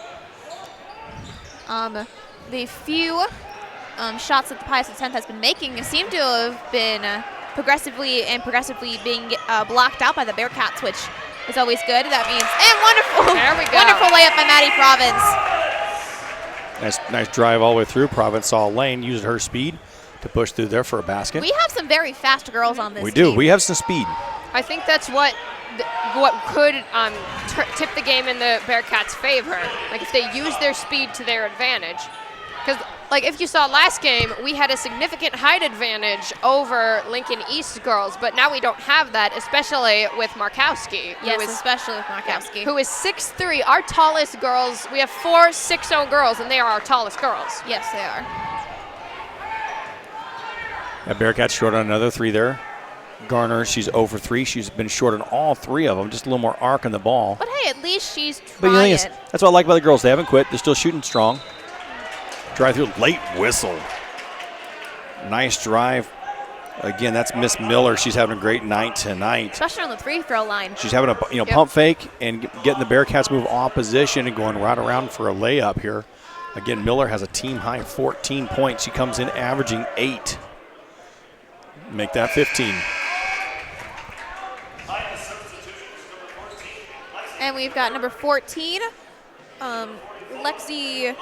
The few shots that the Pius X has been making seem to have been progressively being blocked out by the Bearcats, which is always good. That means, and wonderful, there we go. Wonderful layup by Maddie Province. Nice drive all the way through. Province saw a lane, used her speed to push through there for a basket. We have some very fast girls on this We do. team. We have some speed. I think that's what could tip the game in the Bearcats' favor. Like if they use their speed to their advantage. Because like if you saw last game, we had a significant height advantage over Lincoln East girls, but now we don't have that, especially with Markowski. Yes, especially with Markowski. Who is 6'3". Our tallest girls, we have 4 6'0" girls, and they are our tallest girls. Yes, they are. Bearcats short on another 3 there. Gardner, she's 0 for 3. She's been short on all 3 of them. Just a little more arc on the ball. But hey, at least she's But trying. that's what I like about the girls. They haven't quit. They're still shooting strong. Drive through, late whistle. Nice drive. Again, that's Miss Miller. She's having a great night tonight. Especially on the free-throw line. She's having a pump fake and getting the Bearcats move off position and going right around for a layup here. Again, Miller has a team-high 14 points. She comes in averaging 8. Make that 15. And we've got number 14, Lexi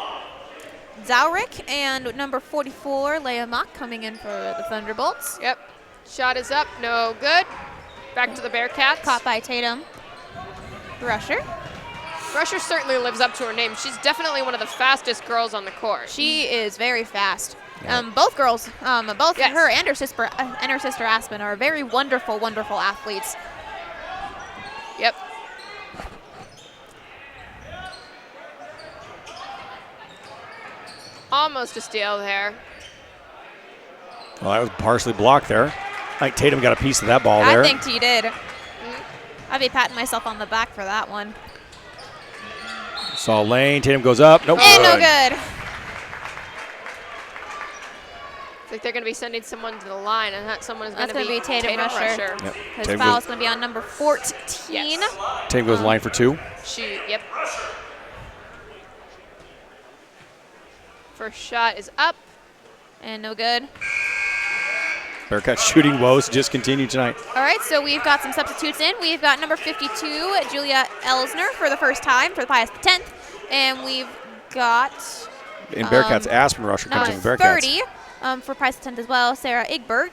Zaurick, and number 44, Leia Mock, coming in for the Thunderbolts. Yep. Shot is up. No good. Back to the Bearcats. Caught by Tatum. Rusher. Rusher certainly lives up to her name. She's definitely one of the fastest girls on the court. She is very fast. Both girls, both Yes. her and her sister Aspen are very wonderful, wonderful athletes. Yep. Almost a steal there. Well, that was partially blocked there. I think Tatum got a piece of that ball there. I think she did. I'd be patting myself on the back for that one. Saw lane. Tatum goes up. Nope. And no good. It's like they're going to be sending someone to the line, and that someone is going That's to be gonna be Tatum Rusher. Yep. His Tatum foul goes, is going to be on number 14. Yes. Tatum goes line for 2. Yep. First shot is up. And no good. Bearcats shooting woes just continue tonight. All right, so we've got some substitutes in. We've got number 52, Julia Elsner, for the first time for the Pius 10th. And we've got In Bearcats, Aspen Rusher comes in number Bearcats. 30 for Pius 10th as well, Sarah Igberg,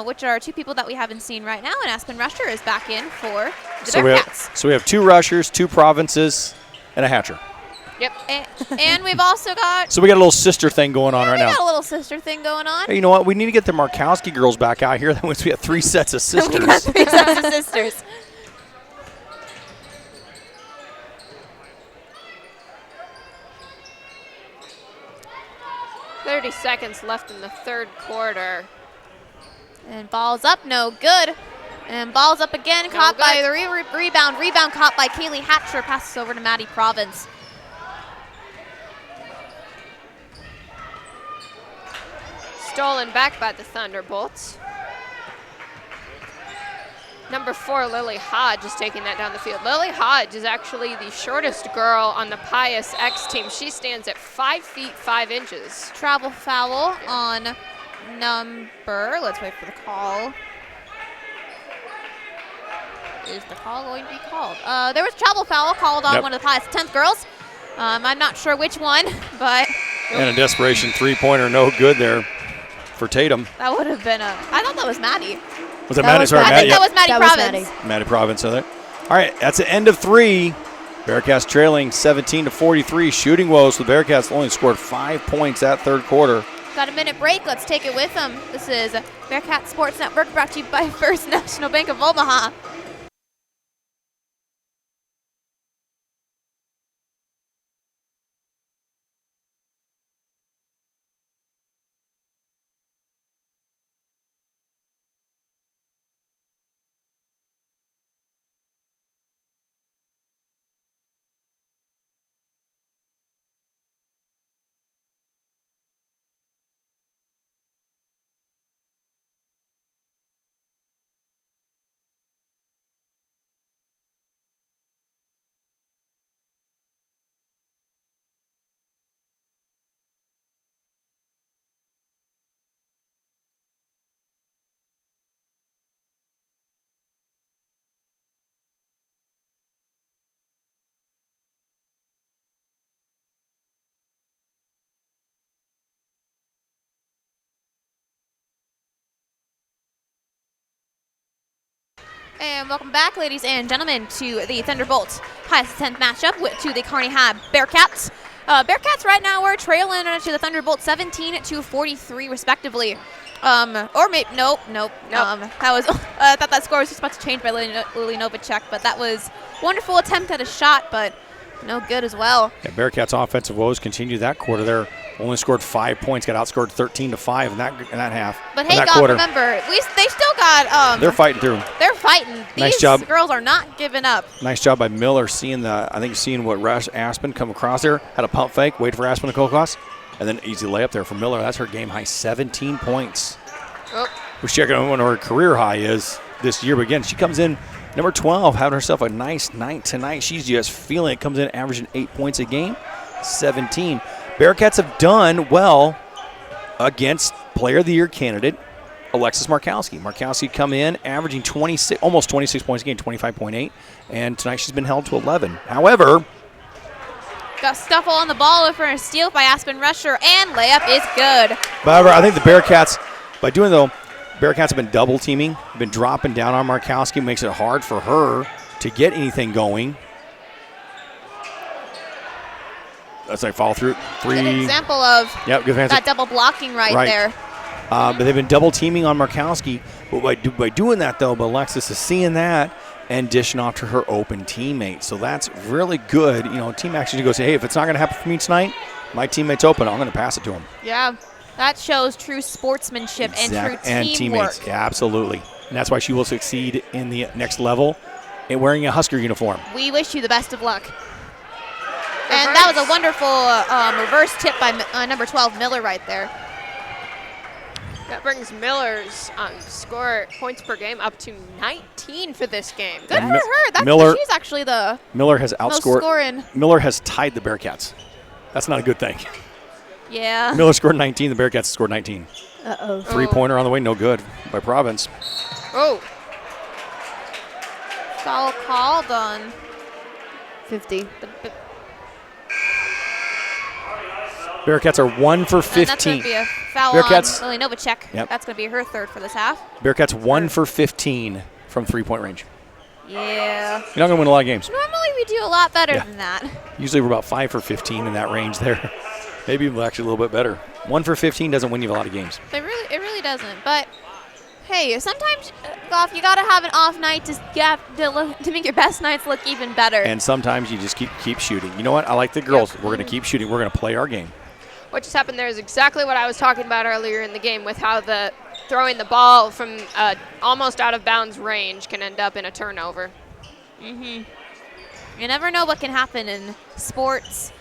which are two people that we haven't seen right now. And Aspen Rusher is back in for the Bearcats. So we have 2 rushers, 2 provinces, and a hatcher. Yep. And we've also got... So we got a little sister thing going on right we now. got a little sister thing going on. Hey, you know what? We need to get the Markowski girls back out here. That means we have 3 sets of sisters. We got 3 sets of sisters. 30 seconds left in the third quarter. And ball's up, no good. And ball's up again, caught by the rebound. Rebound caught by Kaylee Hatcher, passes over to Maddie Province. Stolen back by the Thunderbolts. Number 4, Lily Hodge, is taking that down the field. Lily Hodge is actually the shortest girl on the Pius X team. She stands at 5 feet 5 inches. Travel foul on number, let's wait for the call. Is the call going to be called? There was a travel foul called on one of the Pius 10th girls. I'm not sure which one, but. And a desperation 3-pointer, no good there for Tatum. That would have been I thought that was Maddie. Was it Maddie? Sorry, I Maddie. think that was Maddie Province. Maddie Province, there. All right, that's the end of 3. Bearcats trailing 17-43. Shooting woes. The Bearcats only scored 5 points that third quarter. Got a minute break. Let's take it with them. This is Bearcat Sports Network, brought to you by First National Bank of Omaha. And welcome back, ladies and gentlemen, to the Thunderbolts Pius 10th matchup to the Kearney High Bearcats. Bearcats right now are trailing to the Thunderbolts 17-43 respectively. Or maybe nope. That was I thought that score was just about to change by Lily Novacek, but that was a wonderful attempt at a shot, but no good as well. Yeah, Bearcats' offensive woes continue that quarter. They're only scored 5 points, got outscored 13-5 in that half. But hey, God, remember, they still got. They're fighting through. They're fighting. Nice These job. girls are not giving up. Nice job by Miller seeing what Aspen come across there. Had a pump fake, waited for Aspen to go across, and then easy layup there for Miller. That's her game high, 17 points. Oh. We're checking on what her career high is this year. But again, she comes in number 12, having herself a nice night tonight. She's just feeling it. Comes in averaging 8 points a game, 17. Bearcats have done well against Player of the Year candidate Alexis Markowski. Markowski come in averaging almost 26 points a game, 25.8, and tonight she's been held to 11. However, got scuffle on the ball for a steal by Aspen Rusher, and layup is good. However, I think the Bearcats, by doing though, Bearcats have been double teaming, been dropping down on Markowski, makes it hard for her to get anything going. as I follow through. Good example of Yep, good that double blocking right there. But they've been double teaming on Markowski. But by doing that, though, but Alexis is seeing that and dishing off to her open teammate. So that's really good. You know, team actually goes, hey, if it's not going to happen for me tonight, my teammate's open. I'm going to pass it to him. Yeah, that shows true sportsmanship and true teamwork. And teammates, yeah, absolutely. And that's why she will succeed in the next level in wearing a Husker uniform. We wish you the best of luck. And that was a wonderful reverse tip by number 12, Miller, right there. That brings Miller's score points per game up to 19 for this game. Good for her. She's actually the Miller has outscored. most scoring. Miller has tied the Bearcats. That's not a good thing. Yeah. Miller scored 19. The Bearcats scored 19. Uh-oh. Three-pointer on the way, no good by Province. Oh. Foul called on 50. Bearcats are 1 for 15. And that's going to be a foul Bearcats, on Lily Novacek. Yep. That's going to be her third for this half. Bearcats 1 for 15 from three-point range. Yeah. You're not going to win a lot of games. Normally we do a lot better than that. Usually we're about 5 for 15 in that range there. Maybe actually a little bit better. 1 for 15 doesn't win you a lot of games. It really doesn't. But hey, sometimes Goff, you got to have an off night to make your best nights look even better. And sometimes you just keep shooting. You know what? I like the girls. We're going to keep shooting. We're going to play our game. What just happened there is exactly what I was talking about earlier in the game with how the throwing the ball from almost out of bounds range can end up in a turnover. You never know what can happen in sports,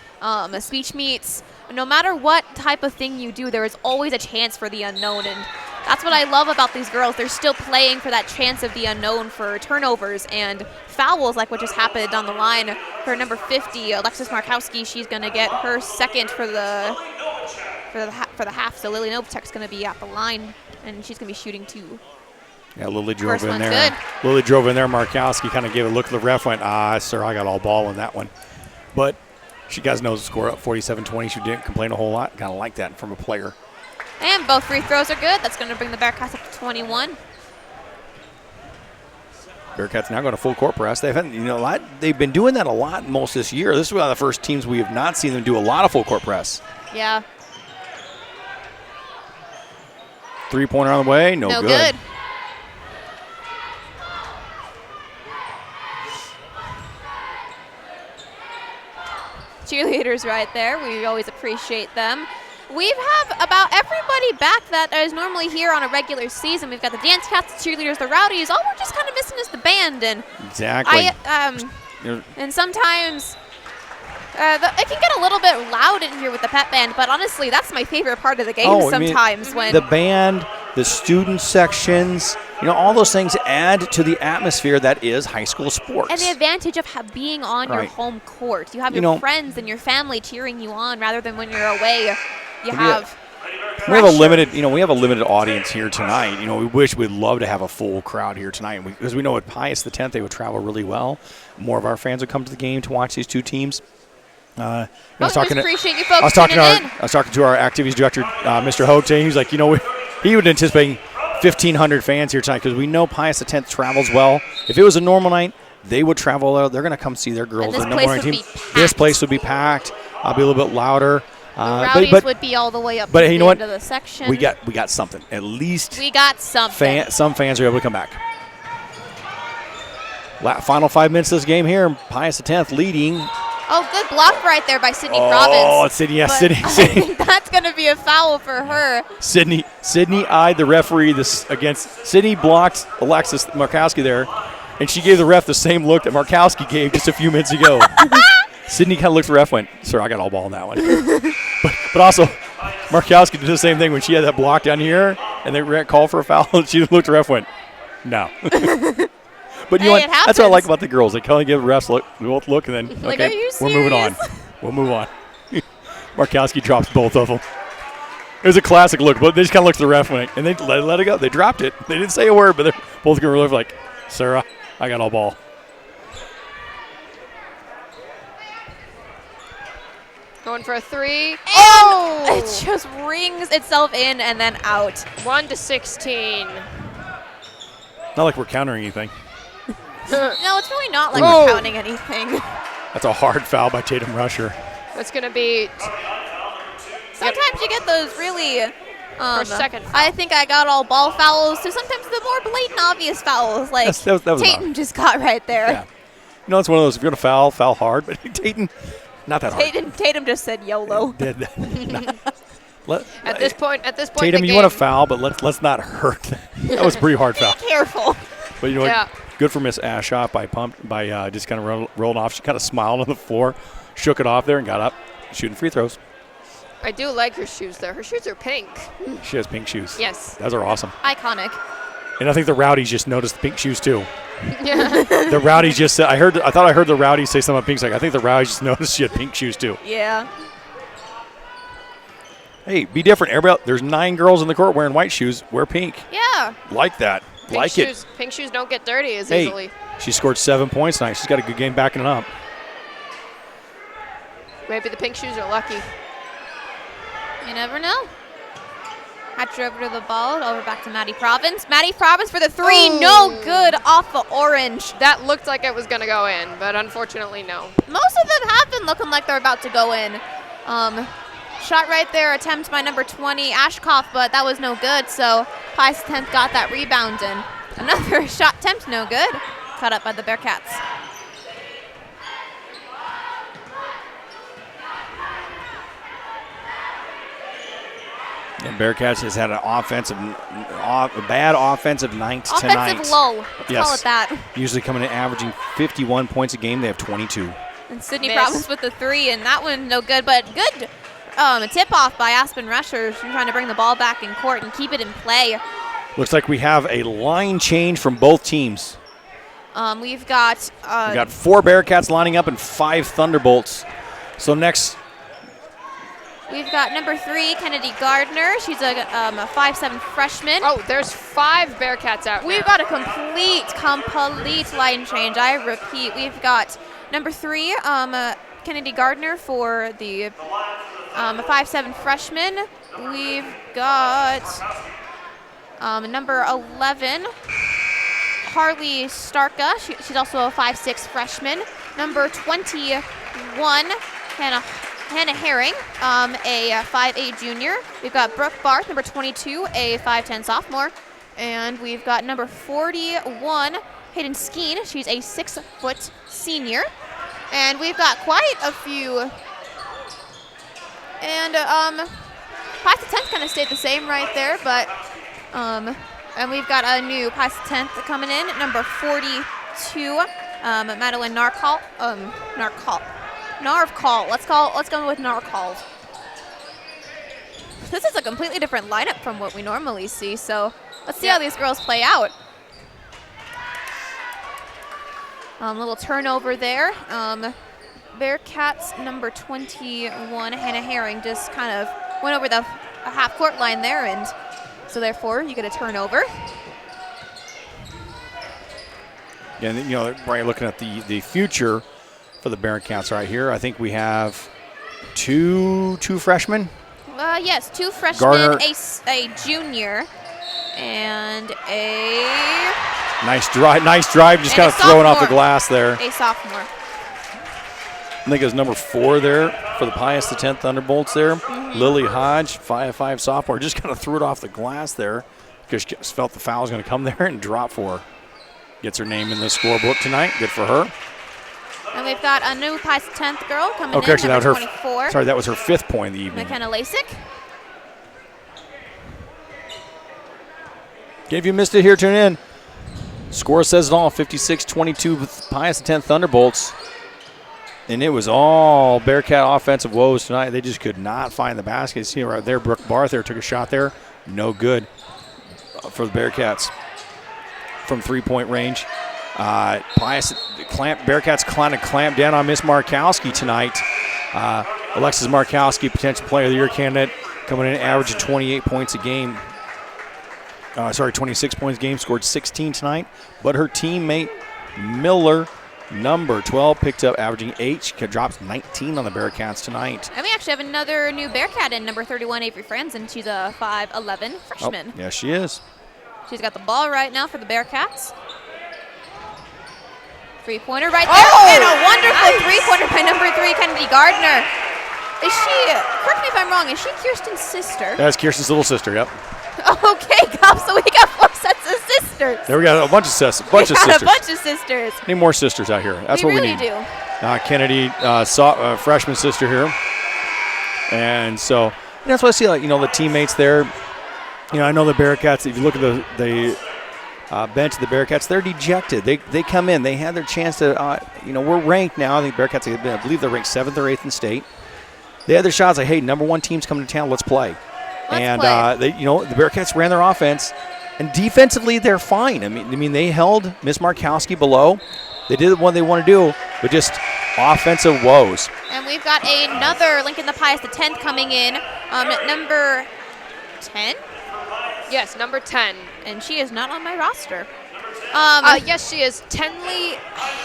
speech meets. No matter what type of thing you do, there is always a chance for the unknown, and that's what I love about these girls. They're still playing for that chance of the unknown for turnovers and fouls, like what just happened on the line for number 50, Alexis Markowski. She's going to get her second for the half. So Lily Novacek's going to be at the line, and she's going to be shooting too. Yeah, Lily drove First in one's there. good. Lily drove in there. Markowski kind of gave a look at the ref, went, sir, I got all ball in that one. But she guys knows the score up 47-20. She didn't complain a whole lot. Kind of like that from a player. And both free throws are good. That's going to bring the Bearcats up to 21. Bearcats now going to full court press. They've been doing that a lot most this year. This is one of the first teams we have not seen them do a lot of full court press. Yeah. Three-pointer on the way. No good. Cheerleaders right there. We always appreciate them. We have about everybody back that is normally here on a regular season. We've got the Dance Cats, the Cheerleaders, the Rowdies. All we're just kind of missing is the band. And exactly. And sometimes it can get a little bit loud in here with the pep band, but honestly, that's my favorite part of the game sometimes. When the band, the student sections, all those things add to the atmosphere that is high school sports. And the advantage of being on your home court. You have your friends and your family cheering you on rather than when you're away. We have a limited audience here tonight. We'd love to have a full crowd here tonight because we know at Pius X they would travel really well. More of our fans would come to the game to watch these two teams. I was talking to our activities director, Mr. Hote. He was like, he would anticipate 1,500 fans here tonight because we know Pius X travels well. If it was a normal night, they would travel out. They're going to come see their girls. Their number one team. This place would be packed. I'll be a little bit louder. The Rowdies would be all the way up to the end of the section. We got something. At least we got something. Some fans are able to come back. Final 5 minutes of this game here. Pius X leading. Oh, good block right there by Sydney Province. Oh, Sydney, yes, Sydney. I think that's going to be a foul for her. Sydney eyed the referee Sydney blocked Alexis Markowski there, and she gave the ref the same look that Markowski gave just a few minutes ago. Sydney kind of looked at the ref, went, sir, I got all ball in that one. but also, Markowski did the same thing when she had that block down here, and they called for a foul, and she looked at the ref, went, no. But you know what? That's what I like about the girls. They kind of give the refs look. We both look, and then, okay, we're moving on. We'll move on. Markowski drops both of them. It was a classic look, but they just kind of looked at the ref, and they let it go. They dropped it. They didn't say a word, but they're both going to look like, sir, I got all ball. Going for a three. And it just rings itself in and then out. 1-16. Not like we're countering anything. No, it's really not like we're counting anything. That's a hard foul by Tatum Rusher. It's going to be Sometimes you get those really. second foul. I think I got all ball fouls. So sometimes the more blatant, obvious fouls, like that was Tatum just got right there. Yeah. You know, it's one of those, if you're going to foul hard. But Tatum, not that hard. Tatum just said YOLO. At this point in Tatum, the you game, want to foul, but let's not hurt. That was a pretty hard foul. Be careful. But you know what? Yeah. Good for Miss Ashoff by just kind of rolling off. She kind of smiled on the floor, shook it off there, and got up, shooting free throws. I do like her shoes, though. Her shoes are pink. She has pink shoes. Yes. Those are awesome. Iconic. And I think the Rowdies just noticed the pink shoes too. Yeah. The Rowdies just said, I thought I heard the Rowdies say something about pink. Like, I think the Rowdies just noticed she had pink shoes too. Yeah. Hey, be different. Everybody, there's 9 girls in the court wearing white shoes. Wear pink. Yeah. Like that. Pink shoes don't get dirty as Hey, easily. she scored 7 points tonight. She's got a good game backing it up. Maybe the pink shoes are lucky. You never know. Hatcher over to the ball. Over back to Maddie Province. Maddie Province for the 3. Oh. No good off the orange. That looked like it was going to go in, but unfortunately, no. Most of them have been looking like they're about to go in. Shot right there, attempt by number 20, Ashkoff, but that was no good. So Pius 10th got that rebound in. Another shot attempt, no good. Cut up by the Bearcats. And Bearcats has had a bad offensive night tonight. Offensive lull. Let's call it that. Usually coming in averaging 51 points a game. They have 22. And Sydney Miss. Province with the 3, and that one no good, but good tip-off by Aspen Rushers. Trying to bring the ball back in court and keep it in play. Looks like we have a line change from both teams. We've got 4 Bearcats lining up and 5 Thunderbolts. So next, we've got number 3, Kennedy Gardner. She's a 5'7" freshman. Oh, there's 5 Bearcats out We've now. got a complete line change. I repeat, we've got number 3, Kennedy Gardner for the 5'7" freshman. We've got number 11, Harley Starka. She's also a 5'6" freshman. Number 21, Hannah Herring, a 5'8" junior. We've got Brooke Barth, number 22, a 5'10" sophomore. And we've got number 41, Hayden Skeen. She's a 6-foot senior. And we've got quite a few. And Pius 10th kind of stayed the same right there, but and we've got a new Pius 10th coming in, number 42, Madeline Narcall. Narvcall. Let's go with Narcall. This is a completely different lineup from what we normally see, so let's see how these girls play out. Little turnover there. Bearcats number 21, Hannah Herring, just kind of went over the half-court line there, and so therefore you get a turnover. Yeah, and, you know, Brian, looking at the future for the Bearcats right here, I think we have two freshmen. Yes, 2 freshmen, Gardner, a junior, and a nice drive, just kind of throwing off the glass there. A sophomore. I think it was number 4 there for the Pius the 10th Thunderbolts there. Lily Hodge, 5'5" sophomore, just kind of threw it off the glass there because she just felt the foul was going to come there and drop for her. Gets her name in the scorebook tonight. Good for her. And we've got a new Pius 10th girl coming in, Actually, number that was 24. Sorry, that was her 5th point of the evening. McKenna Lasik. If you missed it here, tune in. Score says it all, 56-22 with Pius the 10th Thunderbolts. And it was all Bearcat offensive woes tonight. They just could not find the basket. You see right there, Brooke Barth there took a shot there. No good for the Bearcats from 3-point range. Bearcats kind of clamped down on Miss Markowski tonight. Alexis Markowski, potential player of the year candidate, coming in averaging 28 points a game. 26 points a game, scored 16 tonight. But her teammate, Miller, number 12, picked up averaging 8. She drops 19 on the Bearcats tonight. And we actually have another new Bearcat in, number 31, Avery Franzen. She's a 5'11" freshman. Oh, yes, she is. She's got the ball right now for the Bearcats. 3-pointer right there. And a wonderful 3-pointer by number 3, Kennedy Gardner. Is she, correct me if I'm wrong, is she Kirsten's sister? That's Kirsten's little sister, yep. Okay, Goff, so we got 4 sets of sisters. There we got a bunch of sisters. We got a bunch of sisters. Need more sisters out here. That's what we really need. do. Kennedy, freshman sister here. And so that's what I see, like, the teammates there. I know the Bearcats, if you look at the bench of the Bearcats, they're dejected. They come in. They had their chance to, we're ranked now. I think Bearcats, I believe they're ranked 7th or 8th in state. They had their shots like, hey, number 1 team's coming to town. Let's play. The Bearcats ran their offense. And defensively, they're fine. I mean, they held Miss Markowski below. They did what they want to do, but just offensive woes. And we've got another Lincoln the Pius, the 10th coming in, number 10? Yes, number 10. And she is not on my roster. Yes, she is. Tenley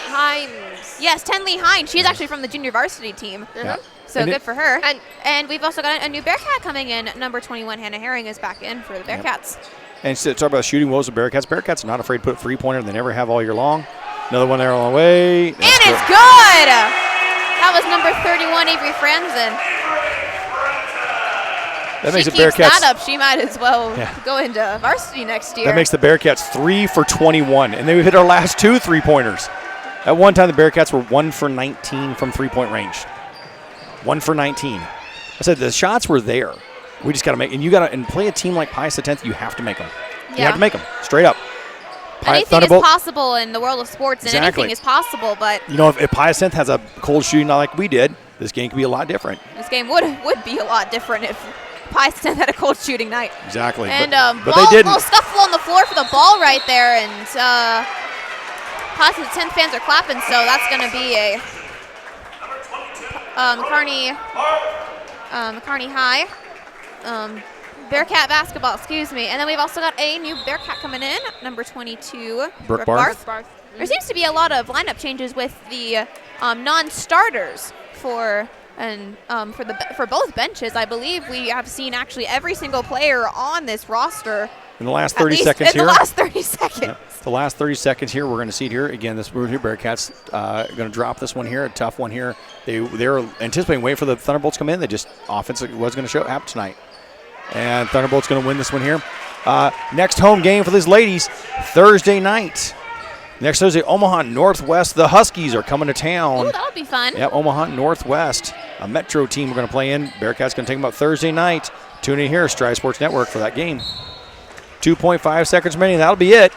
Himes. Yes, Tenley Hines. She's actually from the junior varsity team. Yeah. So And good for her. And we've also got a new Bearcat coming in. Number 21, Hannah Herring, is back in for the Bearcats. And to talk about shooting woes of Bearcats. Bearcats are not afraid to put a three-pointer. They never have all year long. Another one there on the way. And it's good! That was number 31, Avery Franzen. That makes she the keeps Bearcats. that up, she might as well go into varsity next year. That makes the Bearcats 3 for 21. And they hit our last 2 3-pointers. At one time, the Bearcats were 1 for 19 from three-point range. 1 for 19. I said the shots were there. We just got to make, and play a team like Pius the 10th, you have to make them. You have to make them, straight up. Anything is possible in the world of sports, and anything is possible, but... if Pius 10th has a cold shooting night like we did, this game could be a lot different. This game would be a lot different if Pius 10th had a cold shooting night. Exactly. And but they didn't. Little scuffle on the floor for the ball right there, and Pius the 10th fans are clapping, so that's going to be a Kearney High. Bearcat basketball, excuse me. And then we've also got a new Bearcat coming in, number 22, Brooke Barth. There seems to be a lot of lineup changes with the non-starters for both benches. I believe we have seen actually every single player on this roster in the last 30 seconds here. In the last 30 seconds. Yeah. The last 30 seconds here, we're going to see it here. Again, this move here, Bearcats going to drop this one here, a tough one here. They were anticipating waiting for the Thunderbolts to come in. They just, offense was going to happen tonight. And Thunderbolts going to win this one here. Next home game for these ladies, Thursday night. Next Thursday, Omaha Northwest. The Huskies are coming to town. Oh, that'll be fun. Yep, Omaha Northwest. A Metro team we're going to play in. Bearcats going to take them out Thursday night. Tune in here, Strive Sports Network, for that game. 2.5 seconds remaining. That'll be it.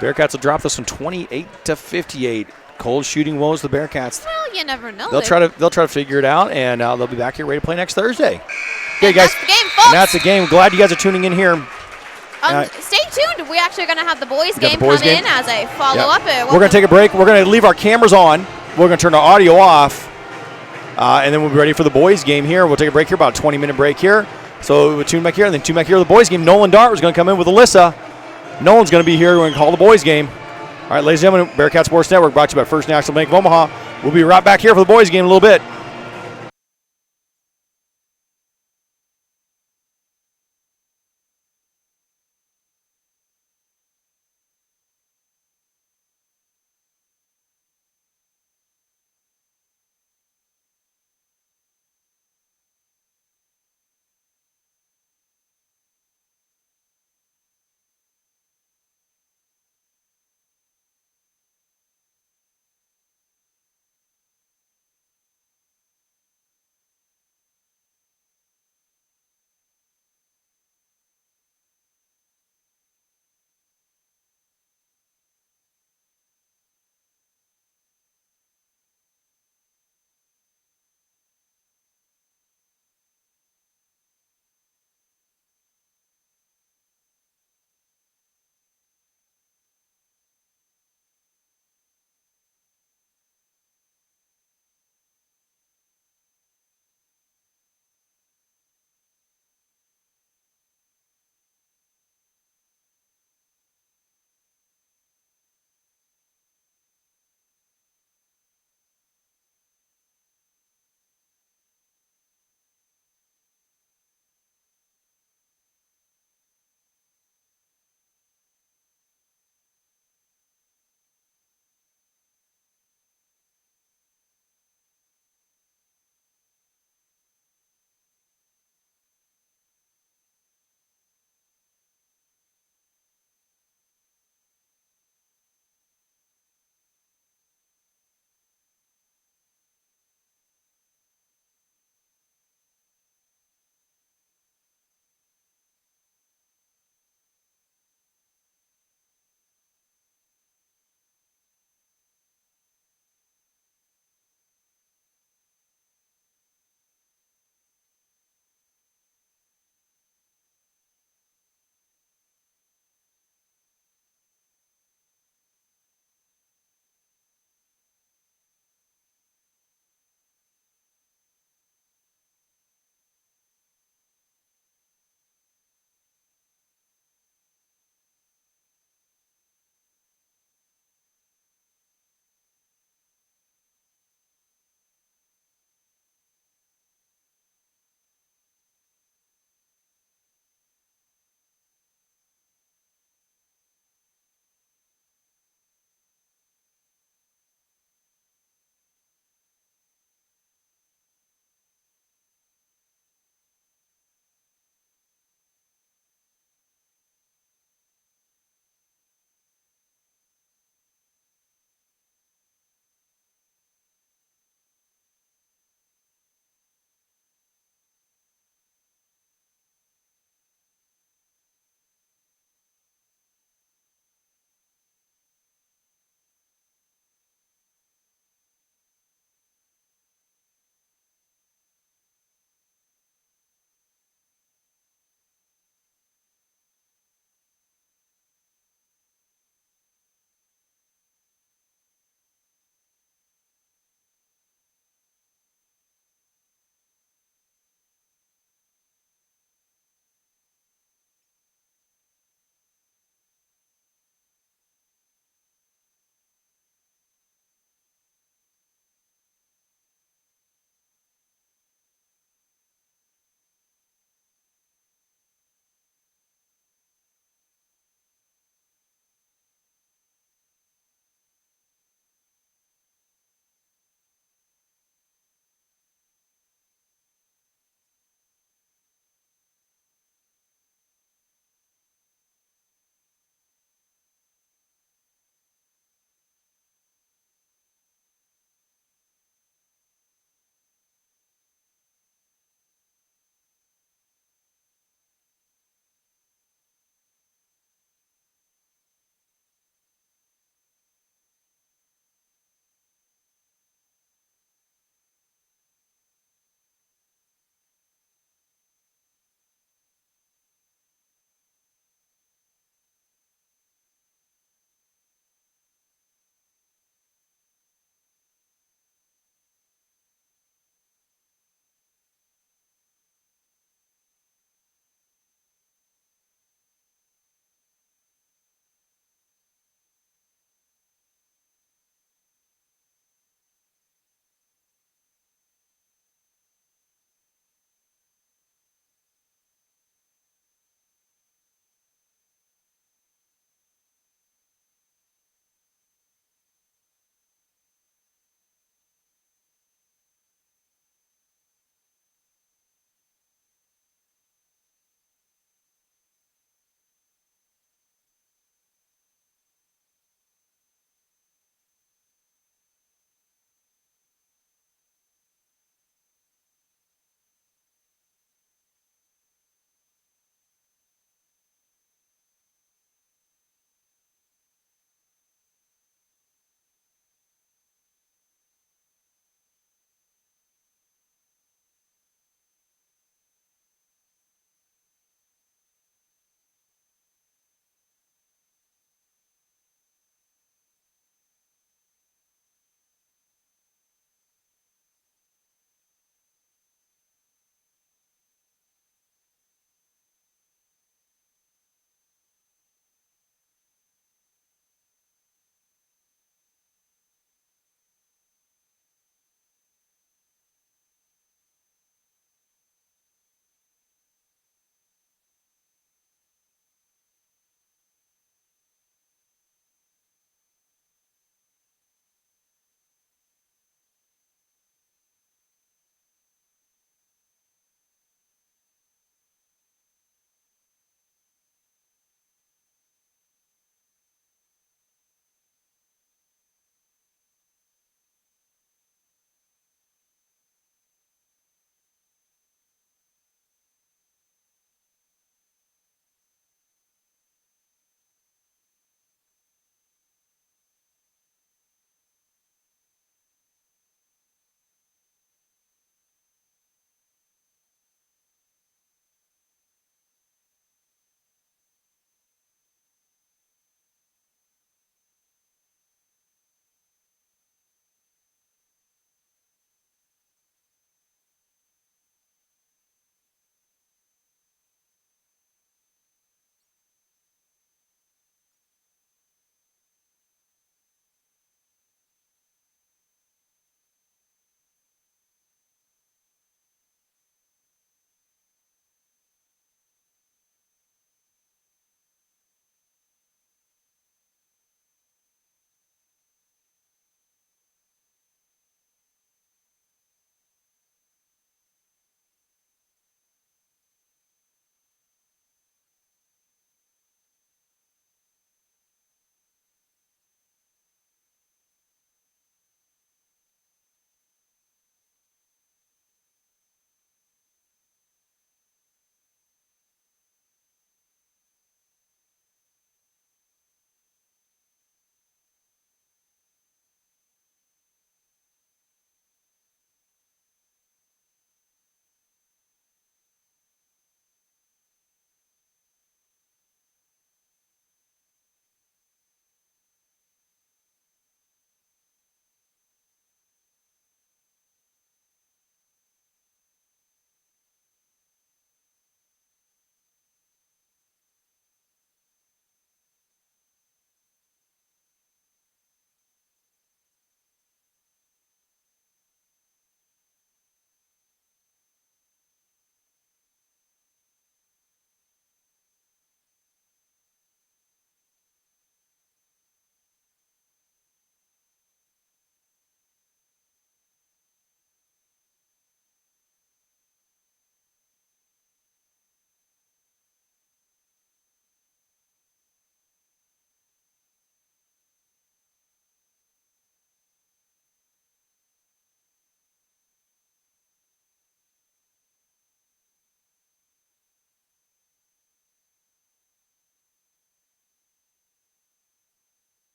Bearcats will drop this one 28-58. Cold shooting woes the Bearcats. Well, you never know. They'll try to figure it out, and they'll be back here ready to play next Thursday. Okay, guys. That's the game, folks. And that's the game. Glad you guys are tuning in here. Stay tuned. We actually are going to have the boys game come in as a follow-up. We're going to take a break. We're going to leave our cameras on. We're going to turn our audio off, and then we'll be ready for the boys game here. We'll take a break here, about a 20-minute break here. So we'll tune back here, and then tune back here to the boys game. Nolan Dart is going to come in with Alyssa. Nolan's going to be here. We're going to call the boys game. All right, ladies and gentlemen, Bearcat Sports Network brought to you by First National Bank of Omaha. We'll be right back here for the boys game in a little bit.